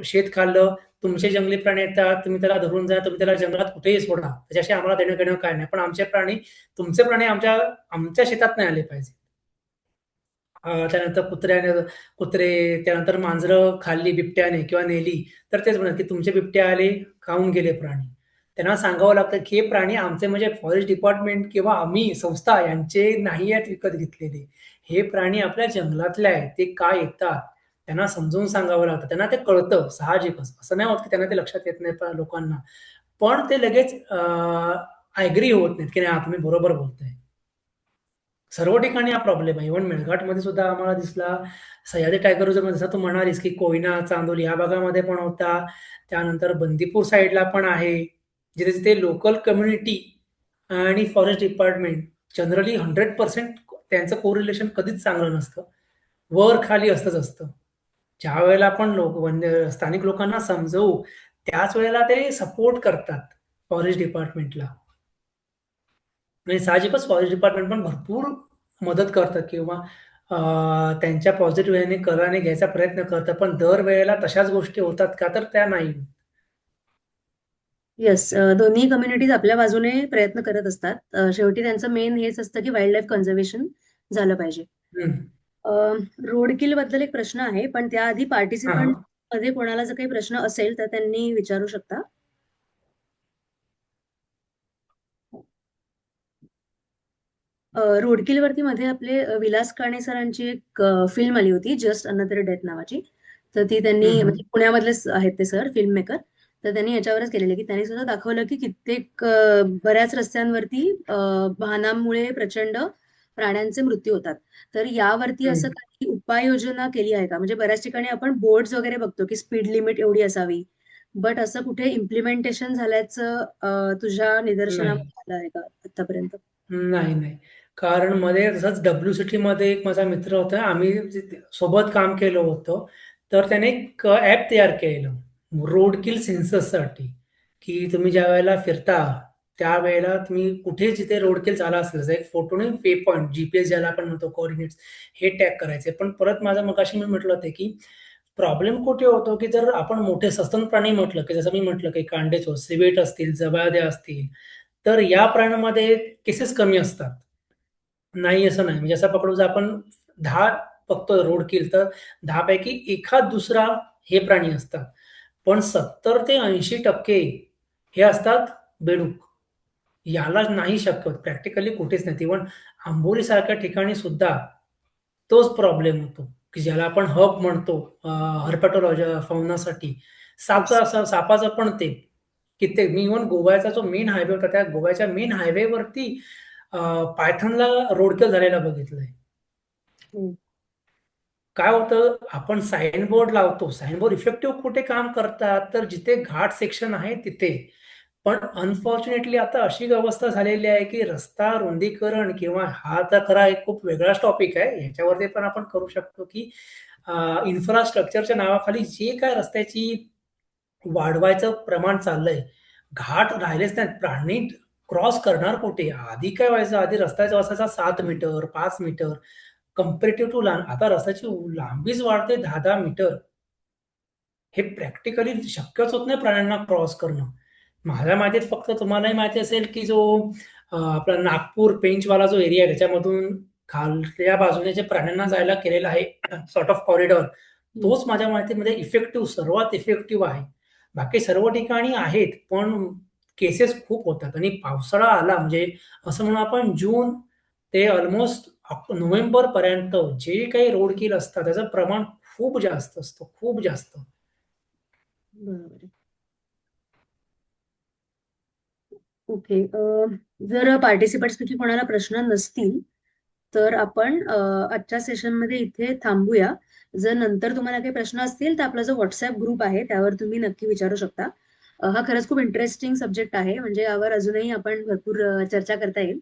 शेत खाल्लं, तुमचे जंगली प्राणी येतात, तुम्ही त्याला धरून जा, तुम्ही त्याला जंगलात कुठेही सोडा, त्याच्याशी आम्हाला देणं घेणं काय नाही, पण तुमचे प्राणी आमच्या आमच्या शेतात नाही आले पाहिजे. त्यानंतर कुत्रे, त्यानंतर मांजरं खाल्ली बिबट्याने किंवा नेली, तर तेच म्हणतात की तुमचे बिबटे आले, खाऊन गेले प्राणी. त्यांना सांगावं लागतं की हे प्राणी आमचे म्हणजे फॉरेस्ट डिपार्टमेंट किंवा आम्ही संस्था यांचे नाही आहेत विकत घेतलेले. हे प्राणी आपल्या जंगलातले आहेत. ते का येतात? त्यांना समजावून सांगावं लागतं. त्यांना ते कळतं साहजिकच. असं नाही होत की त्यांना ते लक्षात येत नाही लोकांना. पण ते लगेच ॲग्री होत नाहीत की नाही तुम्ही बरोबर बोलताय. सर्व ठिकाणी हा प्रॉब्लेम आहे. इव्हन मेळघाटमध्ये सुद्धा आम्हाला दिसला. सह्याद्री टायगर रिझर्व्ह जसं तू म्हणालीस, की कोयना, चांदोली या भागामध्ये पण होता. त्यानंतर बंदीपूर साईडला पण आहे. जिथे-जिथे लोकल कम्युनिटी आणि फॉरेस्ट डिपार्टमेंट जनरली 100% त्यांचं कोरिलेशन कधीच चांगलं नसतं. वर-खाली असतंच असतं. ज्यावेळेला आपण स्थानिक लोकांना समजवू, त्याच वेळेला ते सपोर्ट करतात फॉरेस्ट डिपार्टमेंटला. आणि साहजिकच फॉरेस्ट डिपार्टमेंट पण भरपूर मदत करतं किंवा त्यांच्या पॉझिटिव्ह वेने कराने घ्यायचा प्रयत्न करतं. पण दरवेळेला तशाच गोष्टी होतात का? तर त्या नाही. येस, दोन्ही कम्युनिटीज आपल्या बाजूने प्रयत्न करत असतात. शेवटी त्यांचं मेन हेच असतं की वाईल्ड लाईफ कन्झर्वेशन झालं पाहिजे. रोड किल बद्दल एक प्रश्न आहे, पण त्याआधी पार्टिसिपंट मध्ये कोणाला जर काही प्रश्न असेल तर त्यांनी विचारू शकता. रोडकिल वरती मध्ये आपले विलास काणे सरांची एक फिल्म आली होती, जस्ट अनदर डेथ नावाची. तर ती त्यांनी म्हणजे पुण्यामधलेच आहेत ते सर, फिल्म मेकर. तर त्यांनी याच्यावरच केलेले की त्यांनी सुद्धा दाखवलं की कित्येक बऱ्याच रस्त्यांवरती वाहनांमुळे प्रचंड प्राण्यांचे मृत्यू होतात. तर यावरती असं काही उपाययोजना केली आहे का? म्हणजे बऱ्याच ठिकाणी आपण बोर्ड्स वगैरे बघतो की स्पीड लिमिट एवढी असावी, बट असं कुठे इम्प्लिमेंटेशन झाल्याचं तुझ्या निदर्शनामध्ये आलं आहे का आतापर्यंत? नाही, नाही. कारण मध्ये तसंच WCTमध्ये एक माझा मित्र होता. आम्ही सोबत काम केलं होतं. तर त्याने एक ॲप तयार केलं रोड किल सेन्सससाठी, की तुम्ही ज्यावेळेला फिरता, त्यावेळेला तुम्ही कुठे जिथे रोड किल झाला असेल, जसं एक फोटो नाही वे पॉइंट, GPS ज्याला आपण म्हणतो कोऑर्डिनेट्स, हे टॅग करायचे. पण परत मगाशी मी म्हटलं होतं, की प्रॉब्लेम कुठे होतो, की जर आपण मोठे सस्तन प्राणी म्हटलं, की जसं मी म्हटलं, की कांडेचोर, सिव्हेट असतील, जबाद्या असतील, तर या प्राण्यामध्ये केसेस कमी असतात. नाही असं नाही. म्हणजे असं पकडू जर आपण 10 बघतोय रोड किल तर 10 पैकी एखाद दुसरा हे प्राणी असतात. पण 70 ते 80% हे असतात बेडूक. याला नाही शक्य होत. प्रॅक्टिकली कुठेच नाही. इव्हन आंबोलीसारख्या ठिकाणी सुद्धा तोच प्रॉब्लेम होतो, की ज्याला आपण हब म्हणतो हर्पेटोलॉजी फौनासाठी. सापाचं पण ते कित्येक मी इव्हन गोव्याचा जो मेन हायवे होता, त्या गोव्याच्या मेन हायवेवरती पायथनला रोडकिल झालेला बघितलंय. काय होतं, आपण साइन बोर्ड लावतो. साइन बोर्ड इफेक्टिव्ह कुठे काम करतात? तर जिथे घाट सेक्शन आहे तिथे. पण अनफॉर्च्युनेटली आता अशी अवस्था झालेली आहे, की रस्ता रुंदीकरण किंवा हा तर खरा एक खूप वेगळाच टॉपिक आहे. ह्याच्यावरती पण आपण करू शकतो, की इन्फ्रास्ट्रक्चरच्या नावाखाली जे काय रस्त्याची वाढवायचं प्रमाण चाललंय, घाट राहिलेच नाहीत. प्राणी क्रॉस करणार कुठे? आधी काय व्हायचं? आधी रस्त्याचा असायचा 7 मीटर, 5 मीटर कंपॅरेटिव्ह टू आता रस्त्याची लांबीच वाढते 10-10 मीटर. हे प्रॅक्टिकली शक्यच होत नाही प्राण्यांना क्रॉस करणं. माझ्या माहितीत फक्त तुम्हालाही माहिती असेल, की जो आपला नागपूर पेंचवाला जो एरिया आहे त्याच्यामधून खालच्या बाजूने जे प्राण्यांना जायला केलेला आहे सॉर्ट ऑफ कॉरिडॉर, तोच माझ्या माहितीमध्ये सर्वात इफेक्टिव्ह आहे. बाकी सर्व ठिकाणी आहेत, पण केसेस खूप होतात आणि पावसाळा आला म्हणजे असं म्हणू आपण जून ते ऑलमोस्ट नोव्हेंबरपर्यंत जे काही रोड किल असतात त्याचं प्रमाण खूप जास्त असतं, खूप जास्त. बरोबर आहे. ओके. जर पार्टिसिपंट्सपैकी कोणाला प्रश्न नसतील तर आपण आजच्या सेशनमध्ये इथे थांबूया. जर नंतर तुम्हाला काही प्रश्न असतील तर आपला जो व्हॉट्सअप ग्रुप आहे त्यावर तुम्ही नक्की विचारू शकता. हा खरंच खूप इंटरेस्टिंग सब्जेक्ट आहे, म्हणजे यावर अजूनही आपण भरपूर चर्चा करता येईल.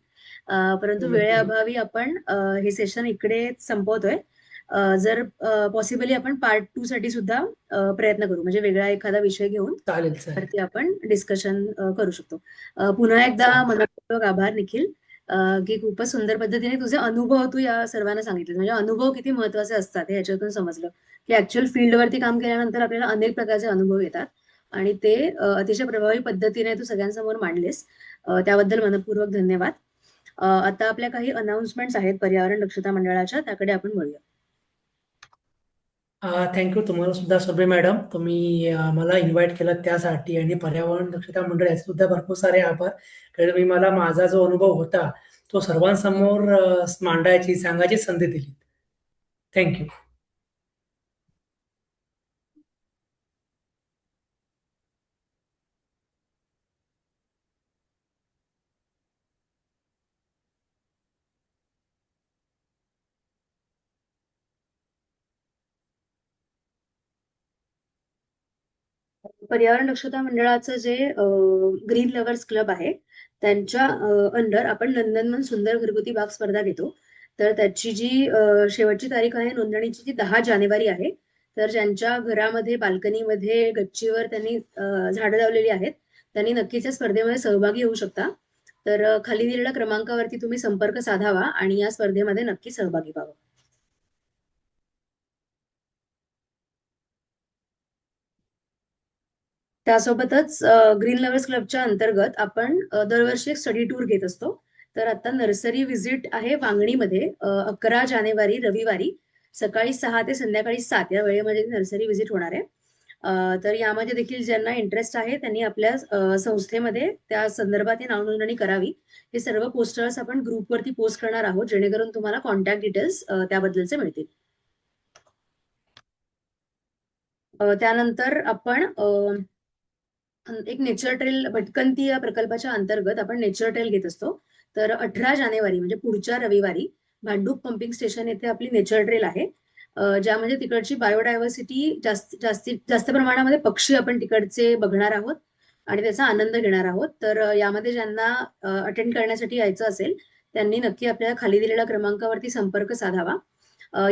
परंतु वेळेअभावी आपण हे सेशन इकडे संपवतोय. जर पॉसिबली आपण पार्ट 2 साठी सुद्धा प्रयत्न करू, म्हणजे वेगळा एखादा विषय घेऊन चालेल. वरती आपण डिस्कशन करू शकतो. पुन्हा एकदा मनपूर्वक आभार निखिल, की खूपच सुंदर पद्धतीने तुझे अनुभव तू या सर्वांना सांगितले. म्हणजे अनुभव किती महत्वाचे असतात हे याच्यातून समजलं, की ऍक्च्युअल फील्डवरती काम केल्यानंतर आपल्याला अनेक प्रकारचे अनुभव येतात आणि ते अतिशय प्रभावी पद्धतीने तू सगळ्यांसमोर मांडलेस. त्याबद्दल मनपूर्वक धन्यवाद. आता आपल्या काही अनाउन्समेंट्स आहेत पर्यावरण दक्षता मंडळाच्या, त्याकडे आपण वळूया. थँक्यू तुम्हाला सुद्धा सुरभि मॅडम, तुम्ही मला इन्व्हाइट केलं त्यासाठी, आणि पर्यावरण दक्षता मंडळ याचे सुद्धा भरपूर सारे आभार. कारण तुम्ही मला माझा जो अनुभव होता तो सर्वांसमोर मांडायची, सांगायची संधी दिली. थँक्यू. पर्यावरण दक्षता मंडळाचं जे ग्रीन लव्हर्स क्लब आहे त्यांच्या अंडर आपण नंदनवन सुंदर घरगुती बाग स्पर्धा घेतो. तर त्याची जी शेवटची तारीख आहे नोंदणीची ती 10 जानेवारी आहे. तर ज्यांच्या घरामध्ये बाल्कनीमध्ये गच्चीवर त्यांनी झाडं लावलेली आहेत त्यांनी नक्कीच या स्पर्धेमध्ये सहभागी होऊ शकता. तर खाली दिलेल्या क्रमांकावरती तुम्ही संपर्क साधावा आणि या स्पर्धेमध्ये नक्की सहभागी व्हावं. त्यासोबतच ग्रीन लव्हर्स क्लबच्या अंतर्गत आपण दरवर्षी एक स्टडी टूर घेत असतो. तर आता नर्सरी व्हिजिट आहे वांगणीमध्ये 11 जानेवारी रविवारी सकाळी 6 ते संध्याकाळी 7 या वेळेमध्ये नर्सरी व्हिजिट होणार आहे. तर यामध्ये देखील ज्यांना इंटरेस्ट आहे त्यांनी आपल्या संस्थेमध्ये त्या संदर्भात नाव नोंदणी करावी. हे सर्व पोस्टर्स आपण ग्रुपवरती पोस्ट करणार आहोत जेणेकरून तुम्हाला कॉन्टॅक्ट डिटेल्स त्याबद्दलचे मिळतील. त्यानंतर आपण एक नेचर ट्रेल भटकंती या प्रकल्पाच्या अंतर्गत आपण नेचर ट्रेल घेत असतो. तर 18 जानेवारी म्हणजे पुढच्या रविवारी भांडूप पंपिंग स्टेशन येथे आपली नेचर ट्रेल आहे, ज्यामध्ये तिकडची बायोडायव्हर्सिटी जास्त प्रमाणामध्ये पक्षी आपण तिकडचे बघणार आहोत आणि त्याचा आनंद घेणार आहोत. तर यामध्ये ज्यांना अटेंड करण्यासाठी यायचं असेल त्यांनी नक्की आपल्या खाली दिलेल्या क्रमांकावरती संपर्क साधावा.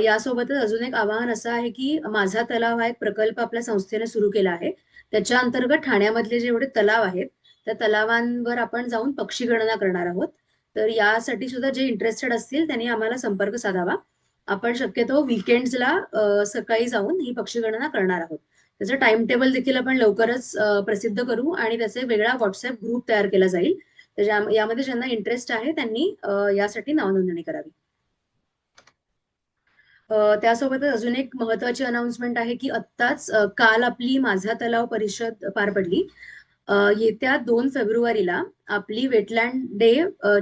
यासोबतच अजून एक आवाहन असं आहे की माझा तलाव हा एक प्रकल्प आपल्या संस्थेने सुरू केला आहे. त्याच्या अंतर्गत ठाण्यामधले जेवढे तलाव आहेत त्या तलावांवर आपण जाऊन पक्षी गणना करणार आहोत. तर यासाठी सुद्धा जे इंटरेस्टेड असतील त्यांनी आम्हाला संपर्क साधावा. आपण शक्यतो विकेंड्सला सकाळी जाऊन ही पक्षी गणना करणार आहोत. त्याचं टाइम टेबल देखील आपण लवकरच प्रसिद्ध करू आणि त्याचे वेगळा व्हॉट्सअप ग्रुप तयार केला जाईल. तर यामध्ये ज्यांना इंटरेस्ट आहे त्यांनी यासाठी नावनोंदणी करावी. त्यासोबतच अजून एक महत्वाची अनाउन्समेंट आहे की आत्ताच काल आपली माझा तलाव परिषद पार पडली. येत्या 2 फेब्रुवारीला आपली वेटलँड डे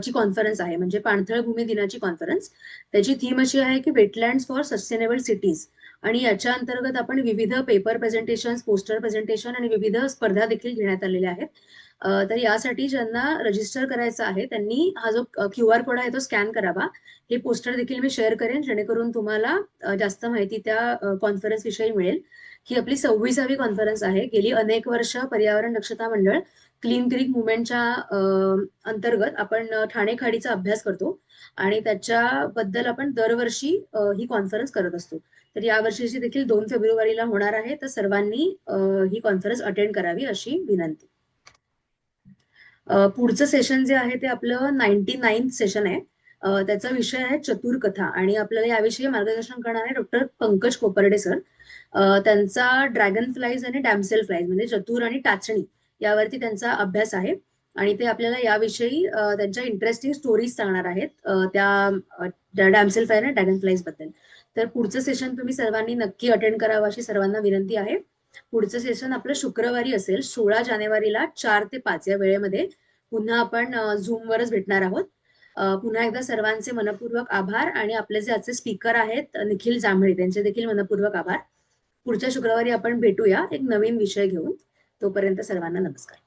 ची कॉन्फरन्स आहे, म्हणजे पाणथळ भूमी दिनाची कॉन्फरन्स. त्याची थीम अशी आहे की वेटलँड्स फॉर सस्टेनेबल सिटीज, आणि याच्या अंतर्गत आपण विविध पेपर प्रेझेंटेशन, पोस्टर प्रेझेंटेशन आणि विविध स्पर्धा देखील घेण्यात आलेल्या आहेत. तर यासाठी ज्यांना रजिस्टर करायचं आहे त्यांनी हा जो QR कोड आहे तो स्कॅन करावा. हे पोस्टर देखील मी शेअर करेन जेणेकरून तुम्हाला जास्त माहिती त्या कॉन्फरन्स विषयी मिळेल. ही आपली 26वी कॉन्फरन्स आहे. गेली अनेक वर्ष पर्यावरण दक्षता मंडळ क्लीन क्रीक मुवमेंटच्या अंतर्गत आपण ठाणे खाडीचा अभ्यास करतो आणि त्याच्याबद्दल आपण दरवर्षी ही कॉन्फरन्स करत असतो. तर या वर्षीची देखील 2 फेब्रुवारीला होणार आहे. तर सर्वांनी ही कॉन्फरन्स अटेंड करावी अशी विनंती. पुढचं सेशन जे आहे ते आपलं 99th सेशन आहे. त्याचा विषय आहे चतुर कथा आणि आपल्याला याविषयी मार्गदर्शन करणारे डॉक्टर पंकज कोपर्डे सर. त्यांचा ड्रॅगन फ्लाईज आणि डॅमसेल फ्लाईज म्हणजे चतुर आणि टाचणी यावरती त्यांचा अभ्यास आहे आणि ते आपल्याला याविषयी त्यांच्या इंटरेस्टिंग स्टोरीज सांगणार आहेत त्या डॅमसेल फ्लाईज आणि ड्रॅगन फ्लाईज बद्दल. तर पुढचं सेशन तुम्ही सर्वांनी नक्की अटेंड करावं अशी सर्वांना विनंती आहे. पुढचं सेशन आपलं शुक्रवारी असेल 16 जानेवारीला 4 ते 5 या वेळेमध्ये. पुन्हा आपण झूमवरच भेटणार आहोत. पुन्हा एकदा सर्वांचे मनपूर्वक आभार आणि आपले जे आजचे स्पीकर आहेत निखिल जांभळे त्यांचे देखील मनपूर्वक आभार. पुढच्या शुक्रवारी आपण भेटूया एक नवीन विषय घेऊन. तोपर्यंत सर्वांना नमस्कार.